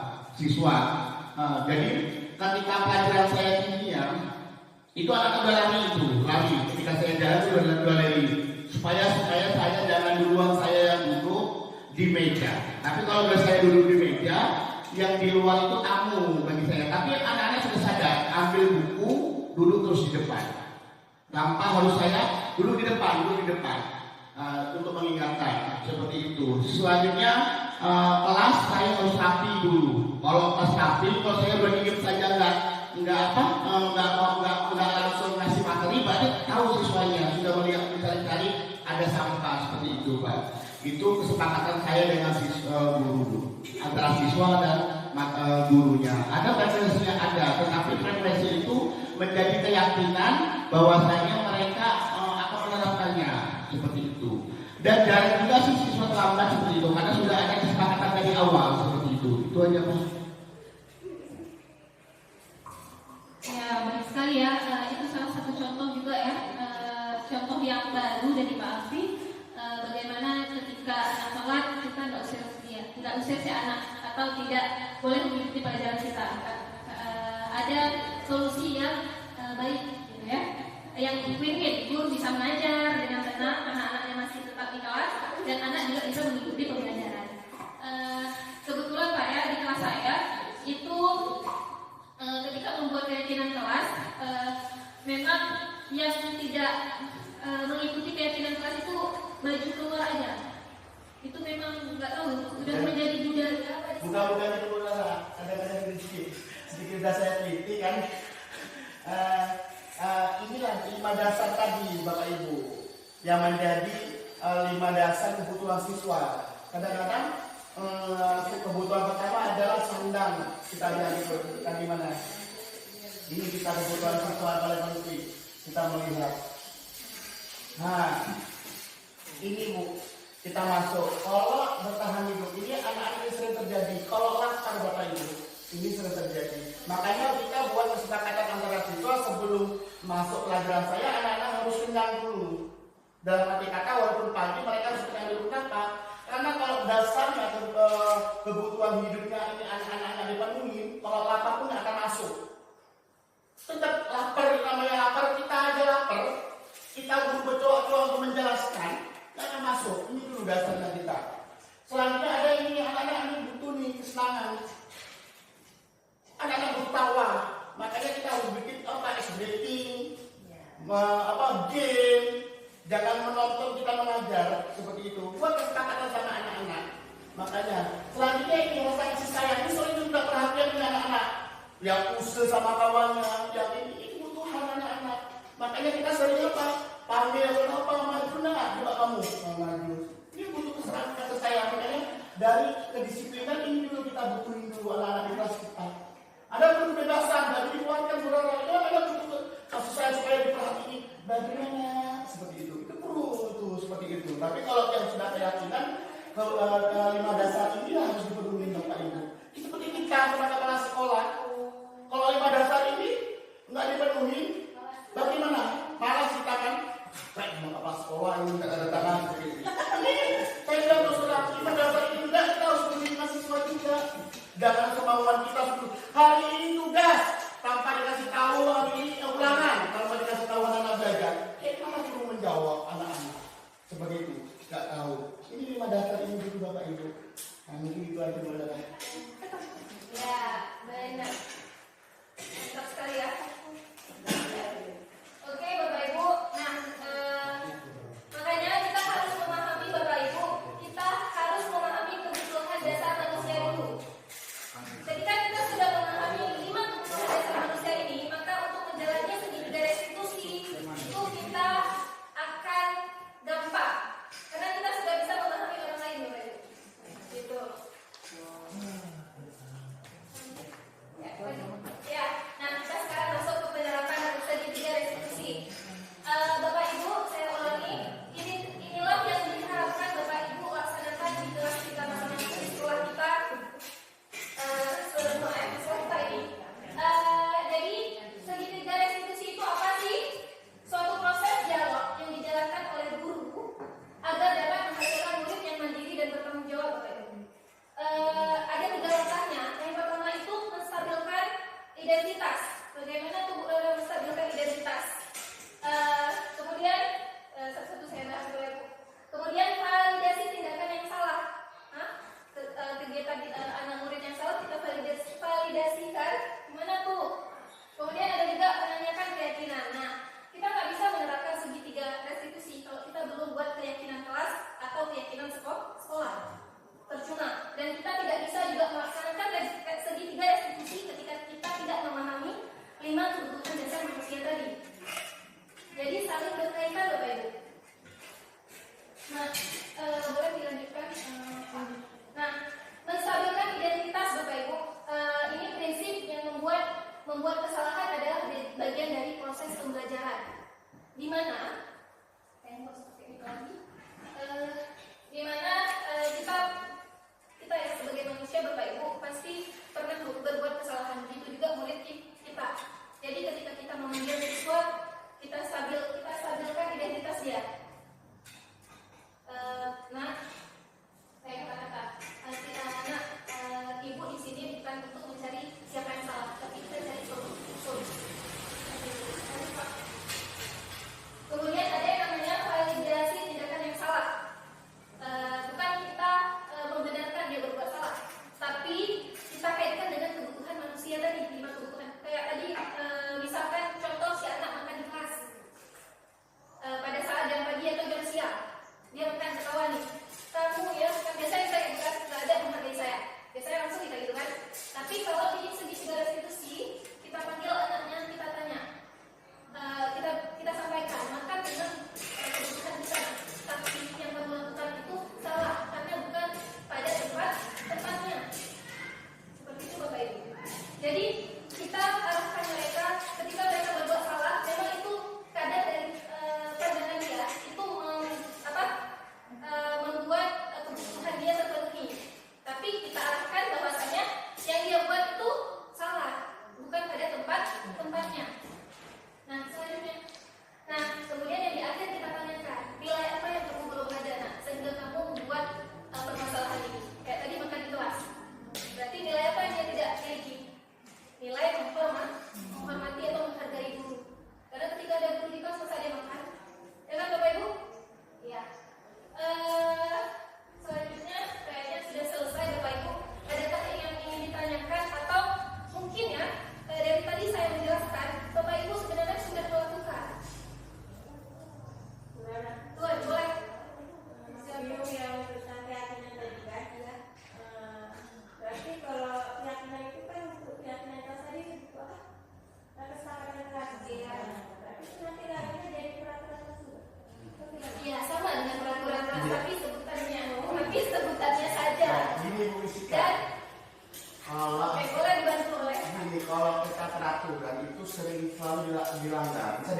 Jadi ketika pelajaran saya kimia, itu anak udah lari. Ketika saya jalan itu udah lari. Supaya saya jangan duluan saya yang duduk di meja. Tapi kalau udah saya duduk di meja, yang di luar itu tamu bagi saya. Tapi anak-anak sudah sadar, ambil buku, duduk terus di depan. Tanpa harus saya duduk di depan. Untuk mengingatkan seperti itu. Selanjutnya kelas saya harus rapi dulu. Kalau kelas rapi, kalau saya udah diem saja nggak langsung ngasih materi, berarti tahu siswanya sudah melihat mencari ada sampah seperti itu, Pak. Itu kesepakatan saya dengan guru antara siswa dan gurunya. Ada frekuensinya tetapi frekuensi itu menjadi keyakinan bahwasanya mereka akan menerapkannya seperti itu. Dan jarang juga siswa terlambat seperti itu karena sudah ada kesepakatan dari awal seperti itu. Itu aja, Pak. Ya, baik sekali ya. Itu salah satu contoh juga ya, contoh yang baru dari Pak Alfi. Bagaimana ketika anak sholat kita nggak usir si anak atau tidak boleh mengikuti pelajaran kita. Ada solusi yang baik, gitu ya. Yang win-win, guru bisa mengajar dengan tenang, anak-anaknya masih tetap di kelas dan anak juga bisa mengikuti pembelajaran. Kebetulan Pak ya, di kelas saya itu ketika membuat keyakinan kelas, memang yang tidak mengikuti keyakinan kelas itu maju keluar aja. Itu memang nggak tahu, udah menjadi budaya. Bukan itu ada sedikit saya teliti kan. Inilah 5 dasar tadi Bapak Ibu yang menjadi 5 dasar kebutuhan siswa. Kadang-kadang kebutuhan pertama adalah sandang. Kita lihat itu tadi mana? Ini kita kebutuhan siswa paling penting. Kita melihat. Nah, ini Bu, kita masuk. Kalau bertahan hidup ini anak-anak ini sering terjadi. Kalau lapar Bapak Ibu, ini sering terjadi. Makanya kita buat kesepakatan antara siswa sebelum masuk pelajaran saya, anak-anak harus kenyang dulu. Dalam arti kata walaupun pagi mereka harus kenyang dulu. Kenapa? Karena kalau dasarnya kebutuhan hidupnya ini anak-anaknya dipenuhi, kalau lapar pun nggak akan masuk. Tetap lapar, namanya lapar, kita aja lapar. Kita bercoba-coba untuk menjelaskan, nggak akan masuk. Ini dulu dasarnya kita. Selanjutnya ada ini anak-anak ini butuh nih kesenangan. Anak-anak butuh tawa. Makanya kita harus bikin ice breaking, game. Jangan menonton kita mengajar seperti itu. Buat kesepakatan sama anak-anak. Makanya selanjutnya ini rasa kasih sayang ini sering juga perhatian dengan anak-anak. yang usil sama kawannya, yang ini kebutuhan anak-anak. Makanya kita sering apa? Panggil apa? Maju nak, coba kamu maju. Ini butuh keserakahan kata saya. Makanya dari kedisiplinan ini dulu kita butuhin dulu anak-anak di kelas kita. Ada butuh kebebasan dari dikeluarkan saudara. Ada butuh kasus saya supaya diperhatikan. Bagaimana seperti itu? Itu perlu tuh seperti itu. Tapi kalau yang sudah keyakinan, kelima dasar ini harus dipenuhi Bapak Ibu. Seperti kita kepada kepala sekolah. Kalau 5 dasar ini nggak dipenuhi, bagaimana? Malas kita kan? Baik, kepala sekolah ini nggak ada tangan. Saya bilang terus terang, 5 dasar ini enggak, kita harus menjadi mahasiswa juga. Jangan kemauan kita hari ini tugas tanpa dikasih tahu hari ini ulangan, tanpa dikasih tahu anak belajar. Kita masih belum menjawab anak-anak seperti itu, nggak tahu. Ini 5 dasar ini dulu Bapak Ibu. Nah, mungkin itu aja dulu. Ya, benar. Mantap sekali ya. Oke Bapak Ibu, nah makanya kita harus memahami Bapak Ibu, kita harus memahami kebutuhan dasar manusia dulu. Ketika kita sudah memahami 5 kebutuhan dasar manusia ini, maka untuk menjalannya segitiga restitusi itu kita akan gampang, karena kita sudah bisa memahami orang lain Bapak Ibu. Gitu. Ya, nah kita sekarang masuk ke penerapan segitiga restitusi. Bapak Ibu, saya ulangi, inilah yang diharapkan Bapak Ibu laksanakan di kelas kita masing-masing di sekolah kita, sekolah kita ini. Jadi segitiga restitusi itu apa sih? Suatu proses dialog yang dijalankan oleh guru agar dapat menghasilkan murid yang mandiri dan bertanggung jawab, Bapak Ibu. Ada 3 langkahnya. Yang pertama itu menstabilkan identitas. Bagaimana tuh menstabilkan identitas? Kemudian satu-satu saya bahas dulu ya Bu. Kemudian validasi tindakan yang salah. Kegiatan anak murid yang salah kita validasikan. Gimana tuh? Kemudian ada juga menanyakan keyakinan. Nah, kita nggak bisa menerapkan segitiga restitusi kalau kita belum buat keyakinan kelas atau keyakinan sekolah. Percuma. Dan kita tidak bisa juga melaksanakan segitiga restitusi ketika kita tidak memahami 5 kebutuhan dasar manusia tadi. Jadi saling berkaitan Bapak Ibu. Nah, boleh dilanjutkan. Nah, menstabilkan identitas Bapak Ibu. Ini prinsip yang membuat kesalahan adalah bagian dari proses pembelajaran. Di mana? Saya mau seperti ini lagi. Di mana kita ya sebagai manusia Bapak Ibu pasti pernah berbuat kesalahan, begitu juga murid kita. Jadi ketika kita memanggil siswa, kita stabilkan identitas dia. Nah, saya katakan, ibu di sini bukan untuk mencari siapa yang salah, tapi kita cari solusi. Kemudian ada yang namanya validasi tindakan yang salah. Bukan kita membenarkan dia berbuat salah, tapi kita kaitkan dengan kebutuhan manusia tadi, 5 kebutuhan. Kayak tadi misalkan contoh si anak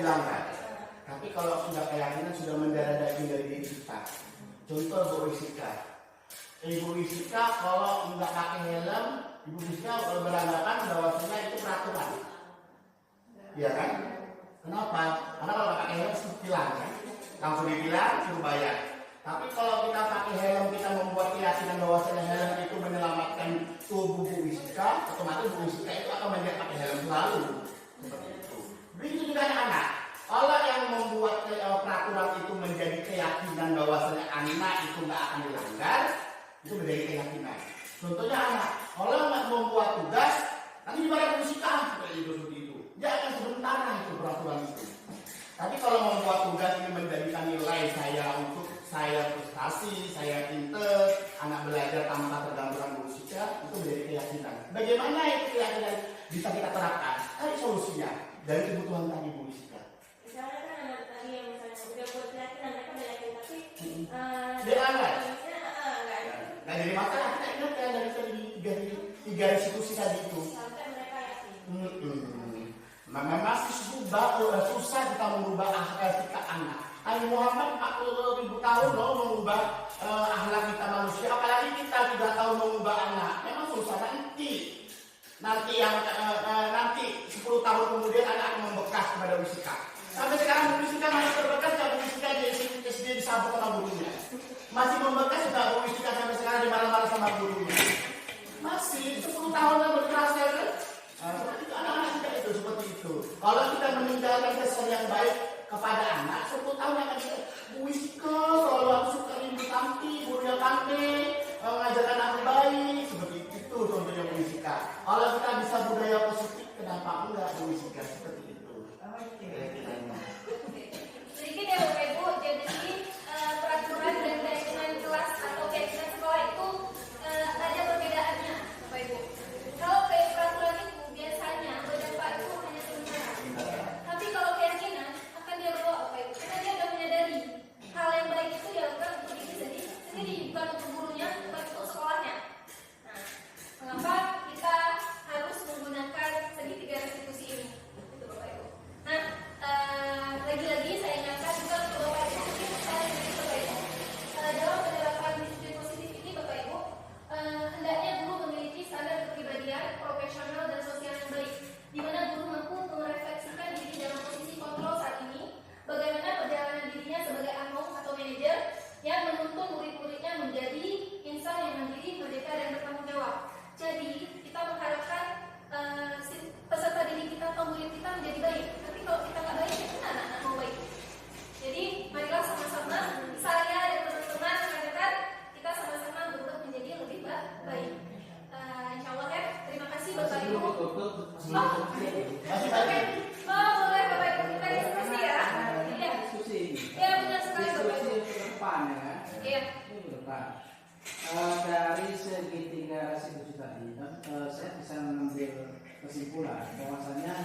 dilanggar. Tapi kalau sudah keyakinan sudah mendarah daging dari diri kita. Contoh Bu Wisika. Ibu Wisika kalau nggak pakai helm, Ibu Wisika beranggapan bahwasanya itu peraturan. Iya kan? Kenapa? Karena kalau nggak pakai helm harus ditilang kan? Langsung ditilang, suruh bayar. Tapi kalau kita pakai helm, kita membuat keyakinan bahwasanya helm itu menyelamatkan tubuh Bu Wisika, otomatis Bu Wisika itu akan menjadi pakai helm selalu. Seperti itu. Begitu juga anak. Kalau yang membuat peraturan itu menjadi keyakinan bahwasanya anak itu nggak akan dilanggar, itu menjadi keyakinan. Contohnya anak, kalau nggak membuat tugas, nanti dibayar musika seperti itu. Dia akan sementara itu peraturan itu. Tapi kalau membuat tugas ini menjadikan nilai saya untuk saya prestasi, saya pinter, anak belajar tanpa terganggu musika, itu menjadi keyakinan. Bagaimana itu keyakinan bisa kita terapkan? Ada solusinya dari kebutuhan tadi Bu Wisika. Misalnya kan anak tadi yang misalnya udah buat keyakinan mereka udah yakin tapi dia langgar. Nggak Nah jadi masalah kita ingat ya dari tiga institusi tadi itu. sampai mereka yakin. Masih susah kita mengubah sikap anak. Nabi Muhammad 40.000 tahun loh mengubah akhlak kita manusia, apalagi kita 3 tahun mengubah anak. Memang susah nanti 10 tahun kemudian anak akan membekas kepada Wisika. Sampai sekarang Wisika masih terbekas ya Wisika di SD disabuk sama gurunya. Masih membekas juga Wisika sampai sekarang dimarah-marah sama gurunya. Masih 10 tahun yang berkerasa kan? Seperti itu anak-anak kita itu seperti itu. Kalau kita meninggalkan kesan yang baik kepada anak, 10 tahun akan kita Wisika selalu aku suka ibu Tanti, gurunya pandai, mengajarkan aku baik, seperti itu contohnya Wisika. Kalau kita bisa budaya positif, kenapa enggak Wisika seperti itu? Sedikit ya Bapak Ibu, jadi peraturan dan keyakinan kelas atau keyakinan sekolah itu ada perbedaannya Bapak Ibu. Kalau peraturan itu biasanya berdampak itu hanya sementara. Tapi kalau keyakinan akan dia bawa Bapak Ibu, karena dia sudah menyadari hal yang baik itu dilakukan untuk diri sendiri, bukan untuk gurunya, bukan untuk sekolahnya. Nah, mengapa kita harus menggunakan segitiga restitusi ini? Itu Bapak Ibu. Nah, lagi-lagi saya ingatkan juga ke Bapak Ibu, mungkin saya sedikit Bapak Ibu. Dalam penerapan disiplin positif ini Bapak Ibu, hendaknya guru memiliki standar kepribadian, profesional dan sosial yang baik, di mana guru mampu merefleksikan diri dalam posisi kontrol saat ini, bagaimana perjalanan dirinya sebagai among atau manajer yang menuntun murid-muridnya menjadi insan yang mandiri, merdeka dan bertanggung jawab. Jadi kita mengharapkan peserta didik kita atau murid kita menjadi baik. Tapi kalau kita nggak baik, ya anak-anak mau baik. Jadi marilah sama-sama saya dan teman-teman rekan-rekan kita sama-sama berubah menjadi lebih baik. Insya Allah ya. Terima kasih Bapak Ibu. Oke. Boleh Bapak Ibu kita diskusi ya. Iya. Iya benar sekali Bapak Ibu. Depan ya kan? Iya. Ini depan. Dari segitiga restitusi tadi, saya bisa mengambil kesimpulan bahwasanya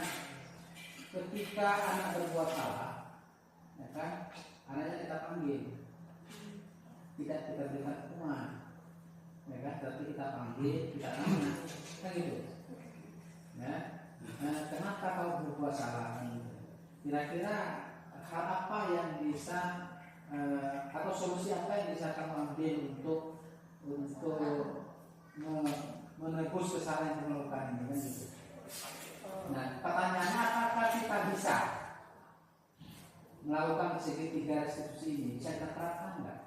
ketika anak berbuat salah, ya kan, anaknya kita panggil, tidak kita berikan hukuman, ya kan, tapi kita panggil, kita tanya, kan gitu, ya. Kenapa kau berbuat salah? Kira-kira hal apa yang bisa atau solusi apa yang bisa kamu ambil untuk menebus kesalahan yang dilakukan ini kan gitu. Nah, pertanyaannya apakah kita bisa melakukan segitiga restitusi ini? Bisa terapkan enggak?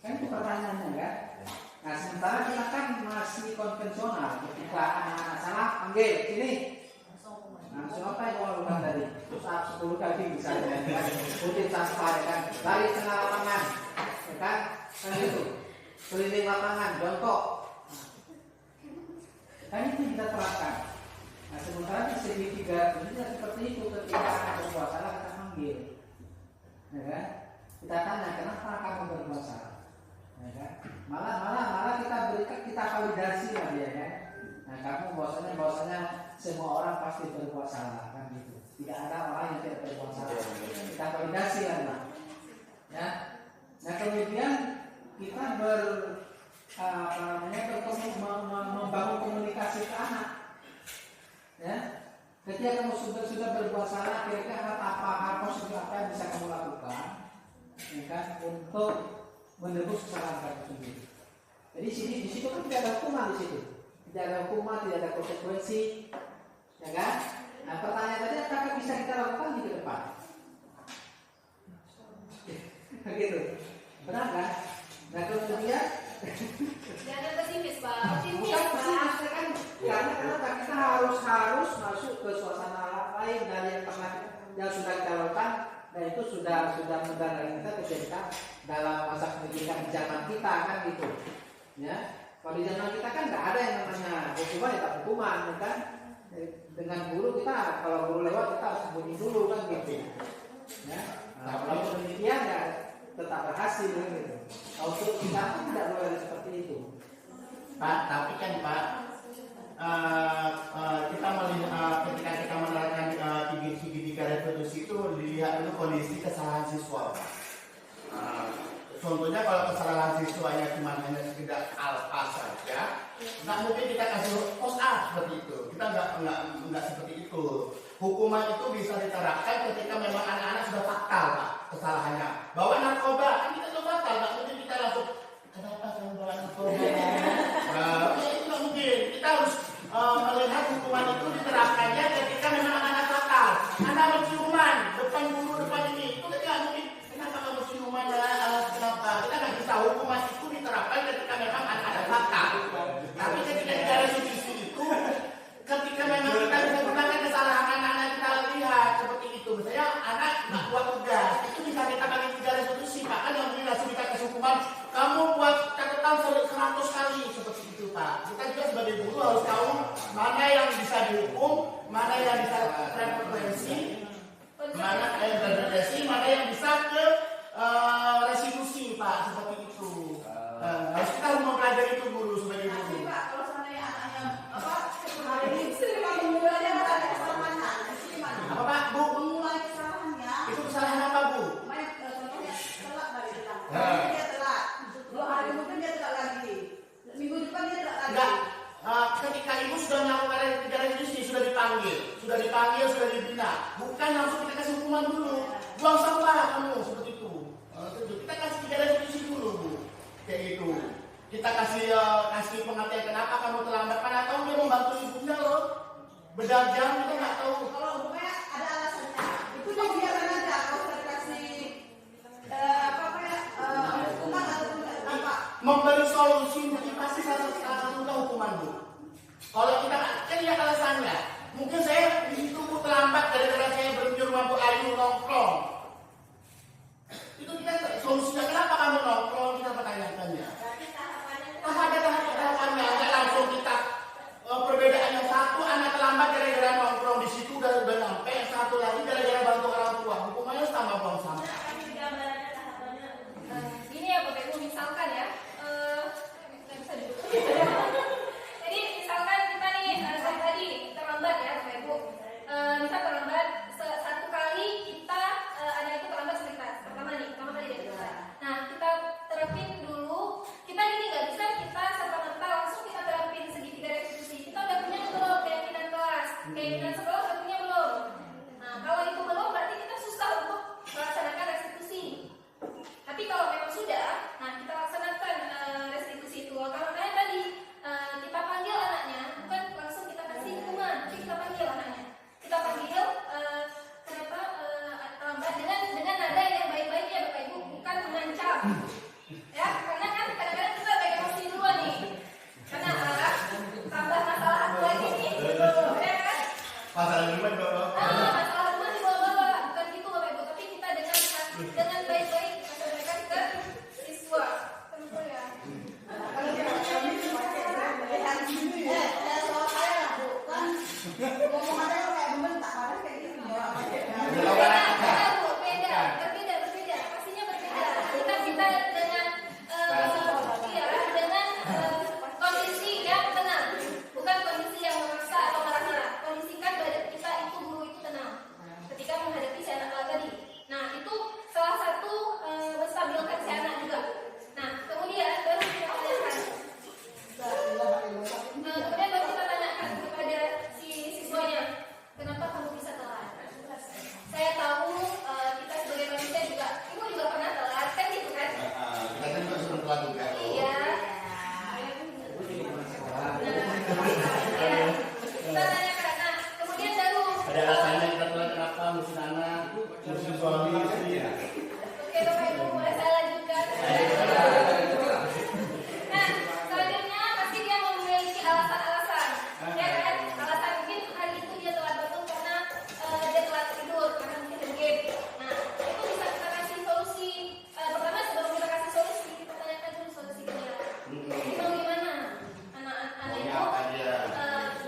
Kan itu pertanyaannya kan. Nah, sementara kita kan masih konvensional. Ketika anak-anak salah, panggil sini. Langsung apa yang mau lakukan tadi? Terus 10 kali misalnya, kan? Rutin saspar kan, lari tengah lapangan, ya kan? Kan gitu. Keliling lapangan, jongkok. Kan itu kita terapkan. Nah, sementara di segitiga ini tidak seperti itu. Ketika anak berbuat salah kita panggil, ya kan? Kita tanya kenapa kamu berbuat salah, ya kan? Malah kita validasi lah dia kan. Nah, kamu bahwasanya semua orang pasti berbuat salah kan gitu. Tidak ada orang yang tidak berbuat salah. Kita validasi lah, ya. Nah kemudian kita membangun komunikasi ke anak, ya. Ketika kamu sudah berbuat salah, kira-kira apa untuk menebus kesalahan mereka sendiri. Jadi di situ kan tidak ada hukuman di situ, tidak ada hukuman, tidak ada konsekuensi, ya kan? Nah pertanyaannya apakah bisa kita lakukan di depan? Begitu, benar kan? Nah kemudian Jangan pesimis, Pak. Optimis, bukan Pak. pesimis kan? Karena kita harus masuk ke suasana lain dari yang sudah kita lakukan, dan itu sudah mendarah kita ketika dalam masa pendidikan di zaman kita kan gitu, ya. Kalau di zaman kita kan nggak ada yang namanya hukuman ya tak hukuman, ya kan? Dengan guru kita, kalau guru lewat kita harus sembunyi dulu kan gitu, ya. Nah, kalau demikian ya tetap berhasil gitu. Kalau untuk kita kan tidak boleh ada seperti itu. Pak, tapi kan Pak, kita melihat ketika kita menerapkan tiga reproduksi itu dilihat dulu kondisi kesalahan siswa. Contohnya kalau kesalahan siswanya cuma hanya sekedar alfa saja, nggak mungkin kita kasih pos A seperti itu. Kita nggak seperti itu. Hukuman itu bisa diterapkan ketika memang anak-anak sudah fatal Pak kesalahannya. Bawa narkoba, kan kita sudah fatal, nggak mungkin kita langsung kenapa kamu bawa narkoba? Itu nggak mungkin. Kita harus melihat hukuman itu diterapkannya ketika memang anak-anak fatal. Anak menciuman depan guru depan ini, itu kan nggak mungkin. Kenapa kamu ciuman? Kenapa? Kita nggak bisa hukuman itu diterapkan ketika memang anak-anak fatal. Tapi ketika di dalam subsidi itu, ketika memang kita bisa gunakan kesalahan anak-anak kita lihat seperti itu, misalnya anak nggak buat tugas, itu bisa kita pakai 3 restitusi, Pak. Kan yang mungkin langsung kita kasih hukuman, kamu buat catatan 100 kali seperti itu, Pak. Kita juga sebagai guru harus tahu mana yang bisa dihukum, mana yang bisa frekuensi, mana yang terdeteksi, mana yang bisa ke restitusi, Pak, seperti itu. Harus kita harus mempelajari itu guru sebagai guru. Pak, kalau seandainya anaknya hari ini mulai ada kesalahannya, gimana? Apa Pak, Bu? Memulai kesalahannya, Itu kesalahan apa, Bu? contohnya telat dari bilang. Ya. Dia telat. 2 hari kemudian dia telat lagi. Minggu depan dia telat lagi. Enggak. Ketika ibu sudah melakukan negara industri, sudah dipanggil, sudah dibina. Bukan langsung kita kasih hukuman dulu. Buang sampah kamu seperti itu. Kita kasih negara industri dulu, Bu. Kayak gitu. Kita kasih pengertian kenapa kamu terlambat. Karena tahu dia membantu ibunya loh. Berdagang kita nggak tahu. Kalau umpamanya ada alasannya, itu dibiarkan aja. Kalau sudah dikasih hukuman ataupun apa. Memberi solusi jadi pasti salah satu hukuman, Bu. Kalau kita kan lihat alasannya, mungkin saya di situ Bu terlambat gara-gara saya berhenti rumah Bu Ayu nongkrong. Itu kita solusinya kenapa kamu nongkrong, kita pertanyakannya. Tahapannya nggak langsung kita perbedaan yang satu anak terlambat gara-gara nongkrong di situ udah nyampe, yang satu lagi gara-gara bantu orang tua. Hukumannya sama buang sampah. Ini ya Bapak Ibu, misalkan ya narapidana, justisialis. Oke Bapak Ibu, boleh saya lanjutkan? Nah, selanjutnya pasti dia memiliki alasan-alasan, ya kan? Alasan mungkin hari itu dia telat bangun karena dia telat tidur karena mungkin game. Nah, itu bisa kita kasih solusi. Pertama sebelum kita kasih solusi, kita tanyakan dulu solusi ke dia. Jadi mau gimana? Anak itu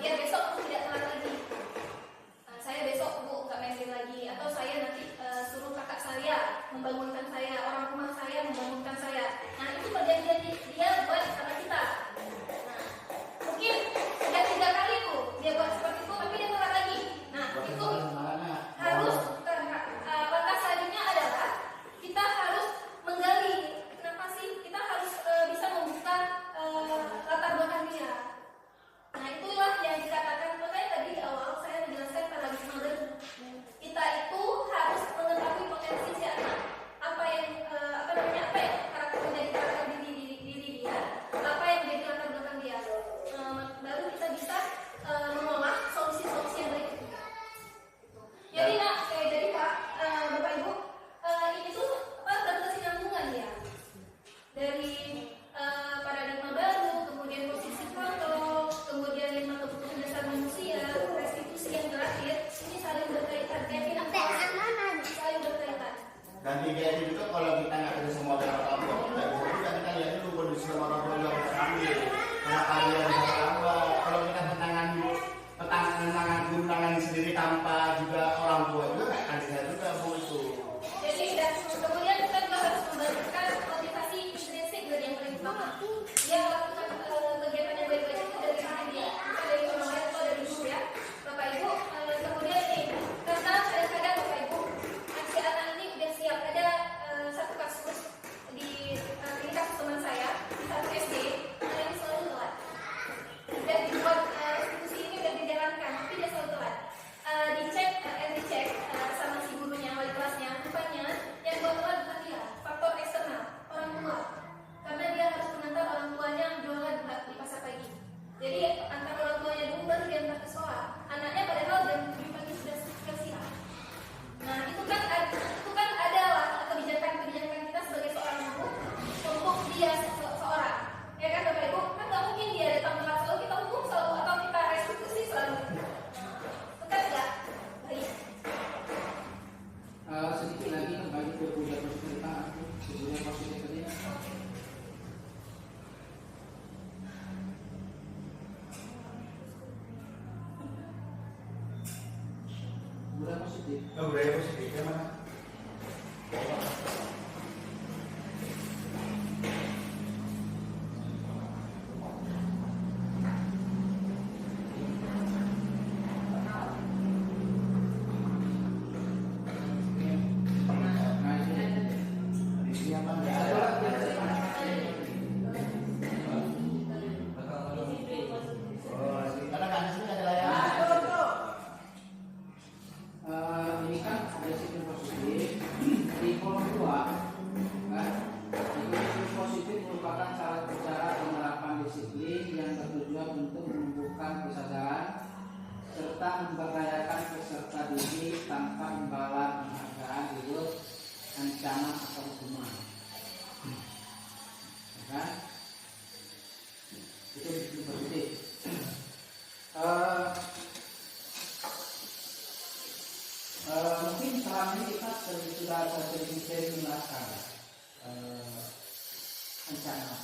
biar besok tidak telat lagi. Saya besok Bu nggak main game lagi, atau saya nanti suruh kakak saya membangunkan saya, orang rumah saya membangunkan saya. Nah itu perjanjian dia buat sama kita. Nah mungkin sudah 3 kali tuh dia buat seperti itu, tapi dia telat lagi. Nah itu harus langkah selanjutnya adalah kita harus menggali kenapa sih, kita harus bisa membuka latar belakang dia. Nah itulah yang dikatakan, makanya tadi di awal saya menjelaskan paradigma baru. Kita itu harus mengetahui potensi si anak, apa yang karakter menjadi karakter diri dia, apa yang menjadi latar belakang dia. Baru kita bisa mengolah solusi-solusi yang berikutnya. Jadi jadi Pak, Bapak Ibu, ini tuh berkesinambungan ya dari paradigma baru, kemudian posisi frontal, kemudian 5 kebutuhan dasar manusia, restitusi yang terakhir, ini saling berkaitan. Saling berkaitan. Dan tiga itu juga kalau kita nggak ada semua orang tua, nggak bisa juga kita lihat dulu kondisi sama orang tua yang kita ambil. Kenapa dia bisa tambah? Kalau kita tantangan sendiri tanpa juga orang tua juga nggak akan bisa juga Bu itu. Jadi dan kemudian kita juga harus memberikan motivasi intrinsik dari yang paling utama. Dia melakukan kegiatan yang baik-baik itu dari mana dia, bukan dari orang lain atau dari guru ya, Bapak Ibu. Kemudian nih, karena kadang-kadang Bapak Ibu, si anak ini udah siap. Ada satu kasus di ini kasus teman saya di satu SD, anak ini selalu telat. Dan dibuat institusi ini udah dijalankan, tapi dia selalu telat. Dicek sama si gurunya, wali kelasnya, rupanya yang buat telat bukan dia, faktor eksternal, orang tua. Karena dia harus mengantar orang tuanya jualan di pasar pagi. Jadi antar orang tuanya dulu baru dia antar ke sekolah. Anaknya padahal jam 7 pagi sudah siap. Nah itu kan adalah kebijakan kita sebagai seorang guru untuk dia seorang. Ya kan Bapak Ibu, kan nggak mungkin dia datang telat selalu kita hukum selalu atau kita restitusi selalu. Bukan nggak? Baik. Sedikit lagi kembali ke budaya positif aku, budaya positif tadi. Budaya positif. Budaya positif ya mana? Ini kan disiplin positif di kolom 2 kan, disiplin positif merupakan cara penerapan disiplin yang bertujuan untuk menumbuhkan kesadaran serta memberdayakan peserta didik tanpa imbalan penghargaan, hidup, ancaman atau hukuman. Ya kan? Itu disiplin positif. Mungkin selama ini kita sudah sering menjelaskan ancaman,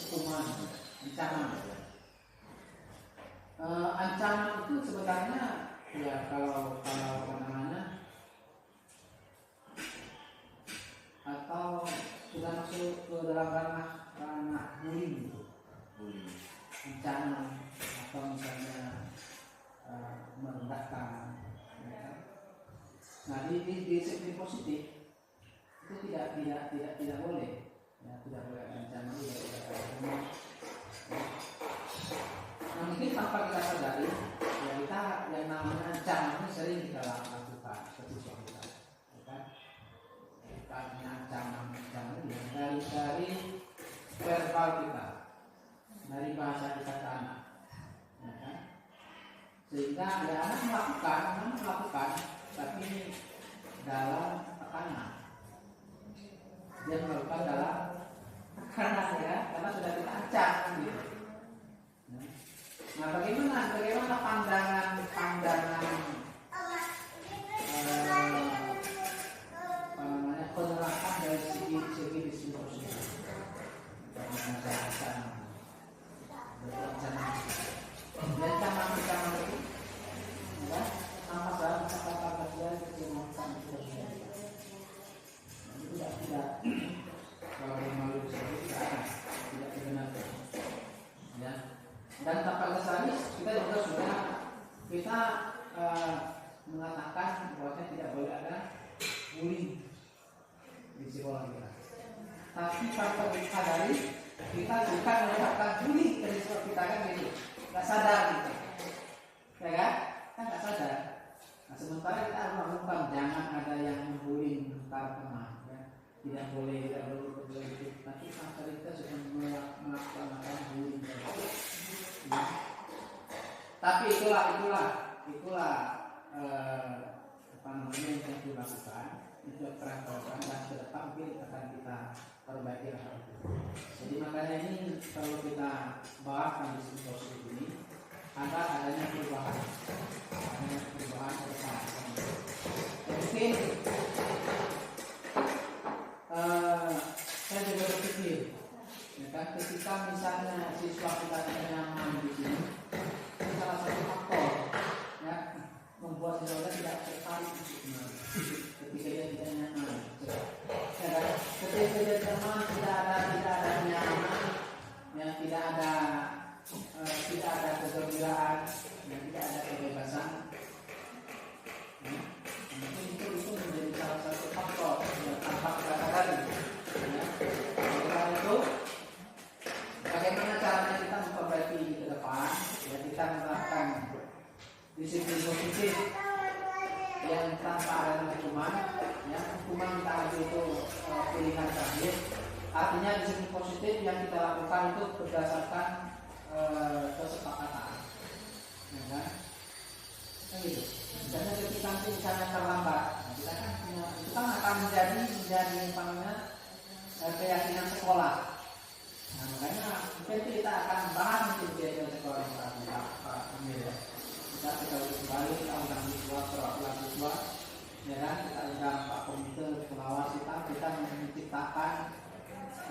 hukuman, ancaman. Ancaman itu sebenarnya ya kalau namanya atau sudah masuk ke dalam ranah bullying gitu. Ancaman atau misalnya merendahkan, ya. Nah di disiplin positif itu tidak boleh, ya, tidak boleh ancaman, tidak boleh. Nah mungkin tanpa kita sadari, ya kita yang namanya ancaman ini sering kita lakukan seperti kita, ya kan? Kita ancaman dari verbal kita, dari bahasa kita ke anak, ya kan? Sehingga ada anak melakukan, tapi dalam tekanan. Dia melakukan dalam tekanan ya, karena sudah ditancap gitu. Nah, bagaimana pandangan penerapan dari segi diskusi ancaman itu ya, sama saja kata kerja kecemasan tidak kalau malu tidak dibenarkan ya. Dan tanpa kesalis kita juga sudah mengatakan bahwa tidak boleh ada bullying di sekolah kita. Tapi tanpa disadari kita juga melakukan bullying di sekolah kita kan gitu, nggak sadar gitu, ya kan? Kan nggak sadar. Nah, sementara kita melakukan jangan ada yang membullying para teman, ya. Tidak boleh itu. Tapi tanpa kita sudah melakukan bullying. Ya. Tapi itulah apa namanya yang kita lakukan. Itu perangkat dan ke depan mungkin akan kita perbaiki hal itu. Jadi makanya ini kalau kita bahas di situasi ini adanya perubahan ke depan. Mungkin saya juga berpikir, ya kan, ketika misalnya siswa kita tidak nyaman di sini, itu salah satu faktor ya membuat siswa tidak tertarik di sini. Ketika dia tidak nyaman, ya, ketika dia teman tidak ada nyaman, yang tidak ada kegembiraan, yang tidak ada kebebasan, ya, mungkin itu menjadi salah satu faktor yang tanpa kita sadari. Ya. Oleh itu, bagaimana caranya kita memperbaiki ke depan? Ya, kita menerapkan disiplin positif yang tanpa adanya hukuman, ya, hukuman kita ambil itu pilihan terakhir. Artinya disiplin positif yang kita lakukan itu berdasarkan kesepakatan, ya kan? Gitu. Misalnya ketika nanti misalnya terlambat, nah, kita kan punya, itu kan akan menjadi keyakinan sekolah. Nah, makanya mungkin kita akan bahas mungkin keyakinan sekolah kita kembali kita undang siswa, perwakilan siswa, ya kan? Kita undang Pak Komite pengawas kita menciptakan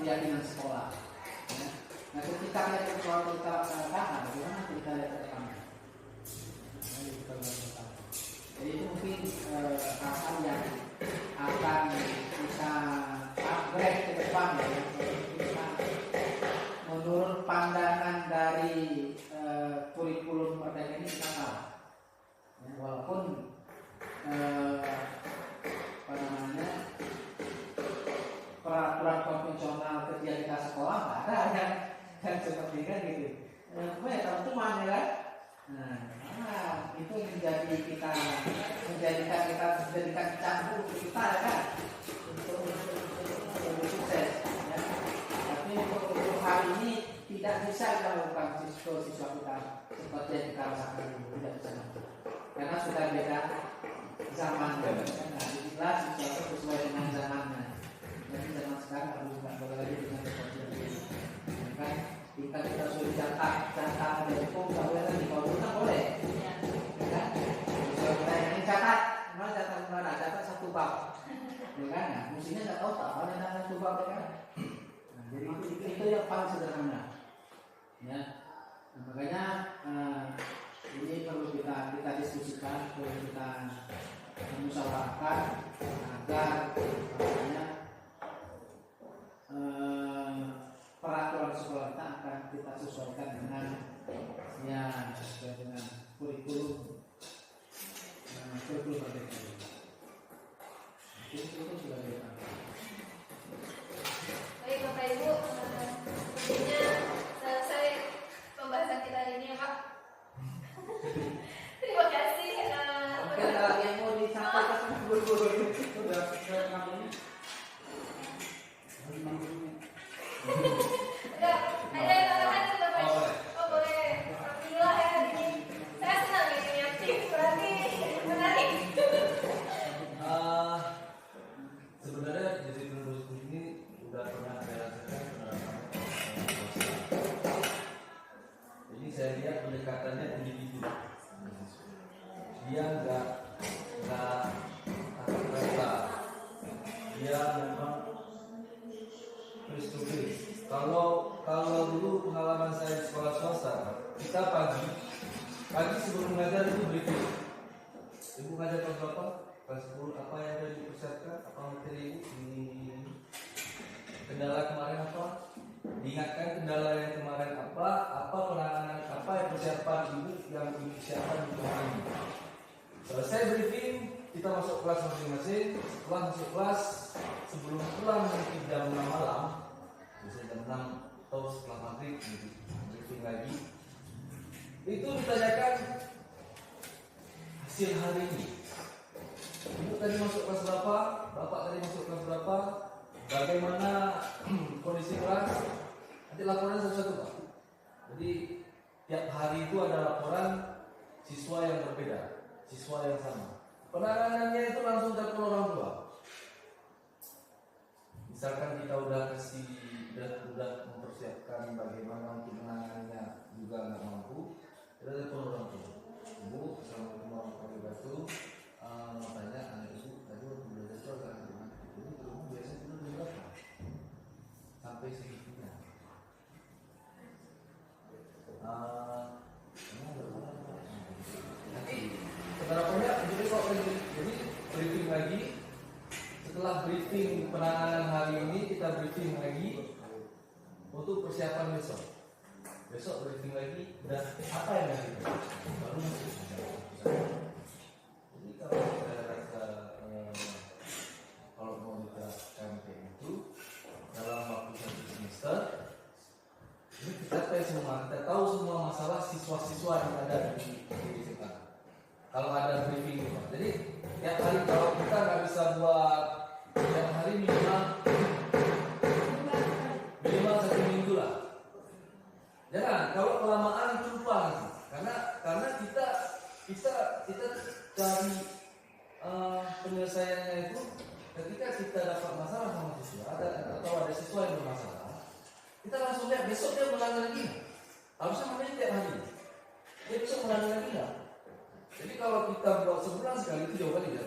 keyakinan sekolah. Ya. Nah, ketika keyakinan sekolah kita laksanakan, bagaimana kita lihat ke depan? Jadi itu mungkin hal yang akan bisa upgrade ke depan ya. Bisa menurut pandangan dari kurikulum Merdeka ini kita tahu. Ya, walaupun peraturan konvensional ketika kita sekolah nggak ada yang seperti kan gitu. Teman-teman ya kan. Nah, itu menjadikan campur untuk kita ya kan, untuk sukses. Ya. Tapi untuk hal ini tidak bisa dilakukan siswa kita seperti yang kita rasakan dulu, tidak bisa. Karena sudah beda zaman. Nah, jelas siswa sesuai dengan zamannya. Jadi zaman sekarang harus tidak boleh lagi dengan seperti ini. Kan? Jika kita sudah catat dari hukum, tak boleh lagi. Kalau kita boleh. Ya, kalau kita yang catat, mana catat satu bab. Ya kan? Nah, mestinya nggak tahu tak mana ada satu bab, ya kan? Nah, jadi itu yang paling sederhana. Ya, nah, makanya ini perlu kita diskusikan, perlu kita musyawarahkan agar peraturan sekolah kita akan kita sesuaikan dengan sesuai dengan kurikulum Merdeka. Itu sudah kita. Baik Bapak Ibu, sepertinya selesai pembahasan kita hari ini ya Pak. Terima kasih. Oke, ada yang mau disampaikan guru-guru sudah ini. Ada yang tambahan Bapak Ibu? Oh boleh. Alhamdulillah ya hari ini. Saya senang ini Ibu ngajar kelas berapa? Kelas 10. Apa yang sudah dipersiapkan? Apa materi Ibu? Kendala kemarin apa? Diingatkan kendala yang kemarin apa? Apa penanganan, apa yang persiapan Ibu yang dipersiapkan untuk hari ini? Selesai briefing, kita masuk kelas masing-masing. Setelah masuk kelas, sebelum pulang nanti jam 6 malam, biasanya jam 6 atau setelah maghrib, briefing lagi. Itu ditanyakan hasil hari ini. Ibu tadi masuk kelas berapa? Bapak tadi masuk kelas berapa? Bagaimana kondisi kelas? Nanti laporan satu-satu, Pak. Jadi tiap hari itu ada laporan siswa yang berbeda, siswa yang sama. Penanganannya itu langsung telepon orang tua. Misalkan kita udah mempersiapkan bagaimana untuk menangannya juga nggak mampu, kita telepon orang tua. Ibu, assalamualaikum warahmatullahi wabarakatuh. Mau tanya anak ibu tadi waktu belajar itu agak gimana? Jadi kamu biasanya tidur jam berapa? Sampai segitunya. Nanti penerapannya jadi kok jadi briefing lagi. Setelah briefing penanganan hari ini kita briefing lagi untuk persiapan besok. Besok briefing lagi dan apa yang nanti baru masuk. Jadi kalau kita rasa kalau mau diterapkan kayak itu dalam waktu 1 semester, ini kita tahu semua masalah siswa-siswa yang ada di kita. Kalau ada briefing, jadi tiap hari kalau kita nggak bisa buat tiap hari minimal 1 minggu lah. Jangan kalau kelamaan lupa nanti. Karena kita cari penyelesaiannya itu ketika kita dapat masalah sama siswa atau ada siswa yang bermasalah, kita langsung lihat besok dia ulangi lagi. Harusnya namanya tiap hari. Dia besok ulangi lagi nggak? Jadi kalau kita buat sebulan sekali itu jauh kali ya.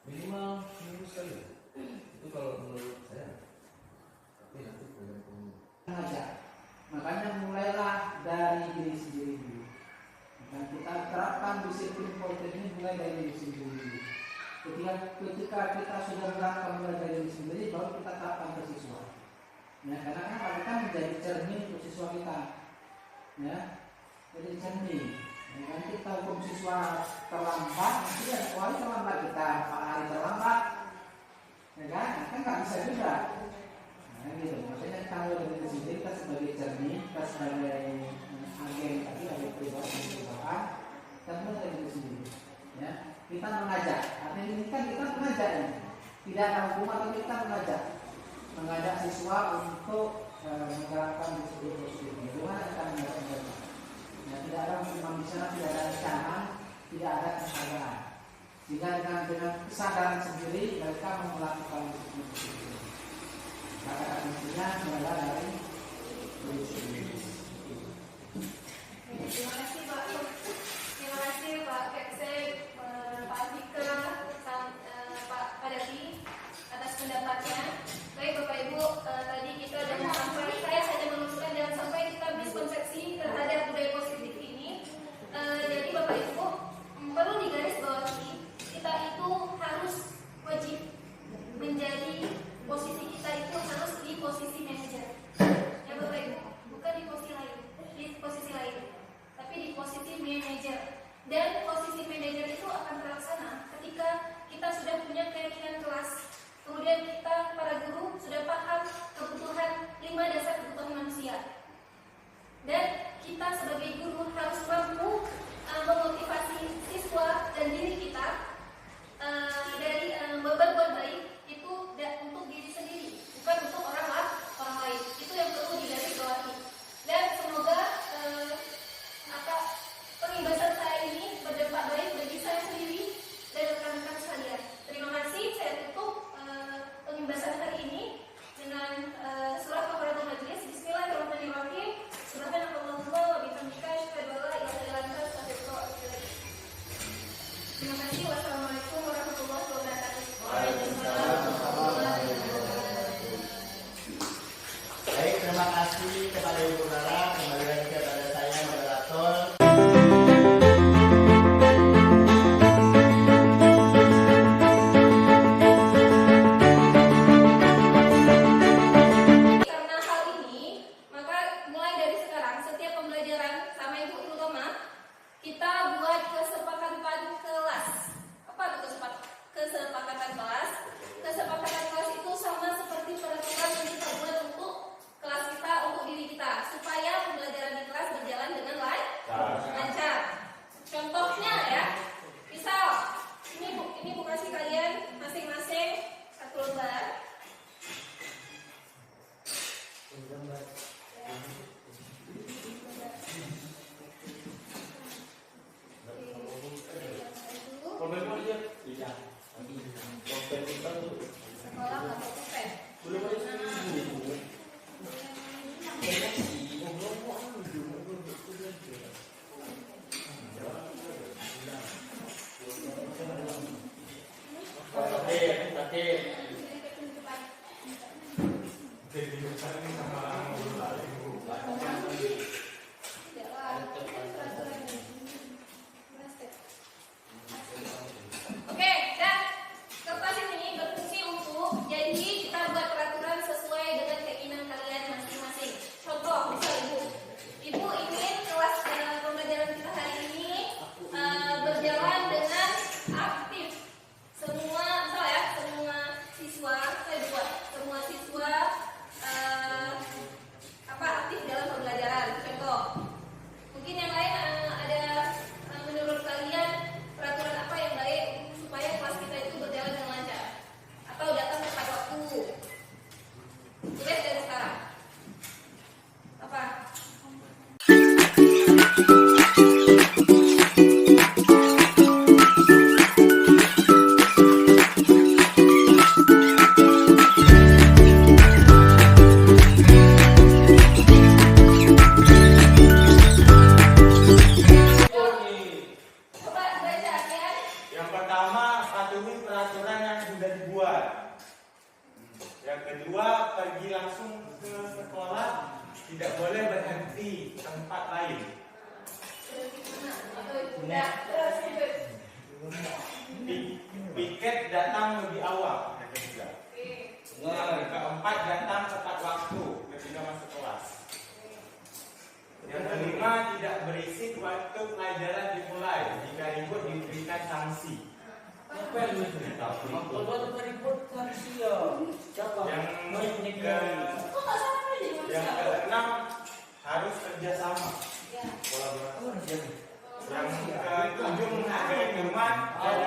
Minimal seminggu sekali. Itu kalau menurut saya. Tapi nanti tergantung. Makanya mulailah dari diri sendiri dulu. Dan kita terapkan disiplin politik ini mulai dari diri sendiri. Ketika kita sudah menerapkan mulai dari diri sendiri, baru kita terapkan ke siswa. Ya, karena kan mereka menjadi cermin untuk siswa kita. Ya, jadi cermin. Ya, nanti kita hukum siswa terlambat, nanti ya kuali terlambat kita, Pak Hari terlambat. Ya kan nggak bisa juga. Nah, gitu. Maksudnya kalau dari sini kita sebagai cermin, kita sebagai agen tadi ada perubahan, kita mulai dari sini. Ya, kita mengajak. Artinya ini kan kita mengajak ini. Tidak ada hukum atau kita mengajak siswa untuk menerapkan disiplin. Bagaimana kita mengajak mereka? Ya, tidak ada hukuman di sana, tidak ada ancaman, tidak ada kesadaran. Sehingga dengan kesadaran sendiri mereka melakukan disiplin. Kata kuncinya adalah dari diri. Terima kasih Pak. Terima kasih Pak Keksek, Pak Andika, Pak Padati atas pendapatnya. Baik Bapak Ibu, tadi kita jangan sampai saya hanya menuliskan jangan sampai kita miskonsepsi terhadap budaya positif ini. Jadi Bapak Ibu perlu digarisbawahi kita itu harus wajib menjadi posisi kita itu harus di posisi manajer. Ya Bapak Ibu, bukan di posisi lain, tapi di posisi manajer. Dan posisi manajer itu akan terlaksana ketika kita sudah punya keyakinan kelas. Kemudian kita para guru sudah paham kebutuhan 5 dasar kebutuhan manusia. Dan kita sebagai guru harus mampu memotivasi siswa dan diri kita dari berbuat baik itu untuk diri sendiri, bukan untuk orang lain. Itu yang perlu digarisbawahi. Dan semoga pengimbasan saya ini berdampak baik bagi saya sendiri dan rekan-rekan sekalian. Terima kasih. Saya tutup pengimbasan hari ini dengan surah kafaratul majlis. Bismillahirrahmanirrahim. Subhanallah wa bihamdika asyhadu an la ilaha illa anta astaghfiruka wa atubu ilaik. Terima kasih. Wassalamualaikum warahmatullahi wabarakatuh. Baik, terima kasih kepada Ibu Rara. Kembali lagi kepada saya moderator. sakit. Oke, dan kertas ini berfungsi untuk jadi kita buat peraturan sesuai dengan keinginan kalian masing-masing. Contoh, misal ibu ingin kelas pembelajaran kita hari ini berjalan dengan aktif. Semua, misal ya, semua siswa, saya buat semua siswa aktif dalam pembelajaran. Contoh, mungkin yang lain ada menurut kalian peraturan apa yang baik supaya kelas kita itu berjalan dengan lancar atau datang tepat waktu. Tulis dari sekarang. Apa? Coba baca ya. Yang pertama, patuhi peraturan yang sudah dibuat. Yang kedua, pergi langsung ke sekolah, tidak boleh berhenti di tempat lain. Piket datang lebih awal. Yang ketiga. Yang keempat, datang tepat waktu ketika masuk kelas. Yang kelima, tidak berisik waktu pelajaran dimulai. Jika ribut diberikan sanksi. Yang keenam, harus kerjasama. Kolaborasi. Yang ketujuh, menghargai teman dan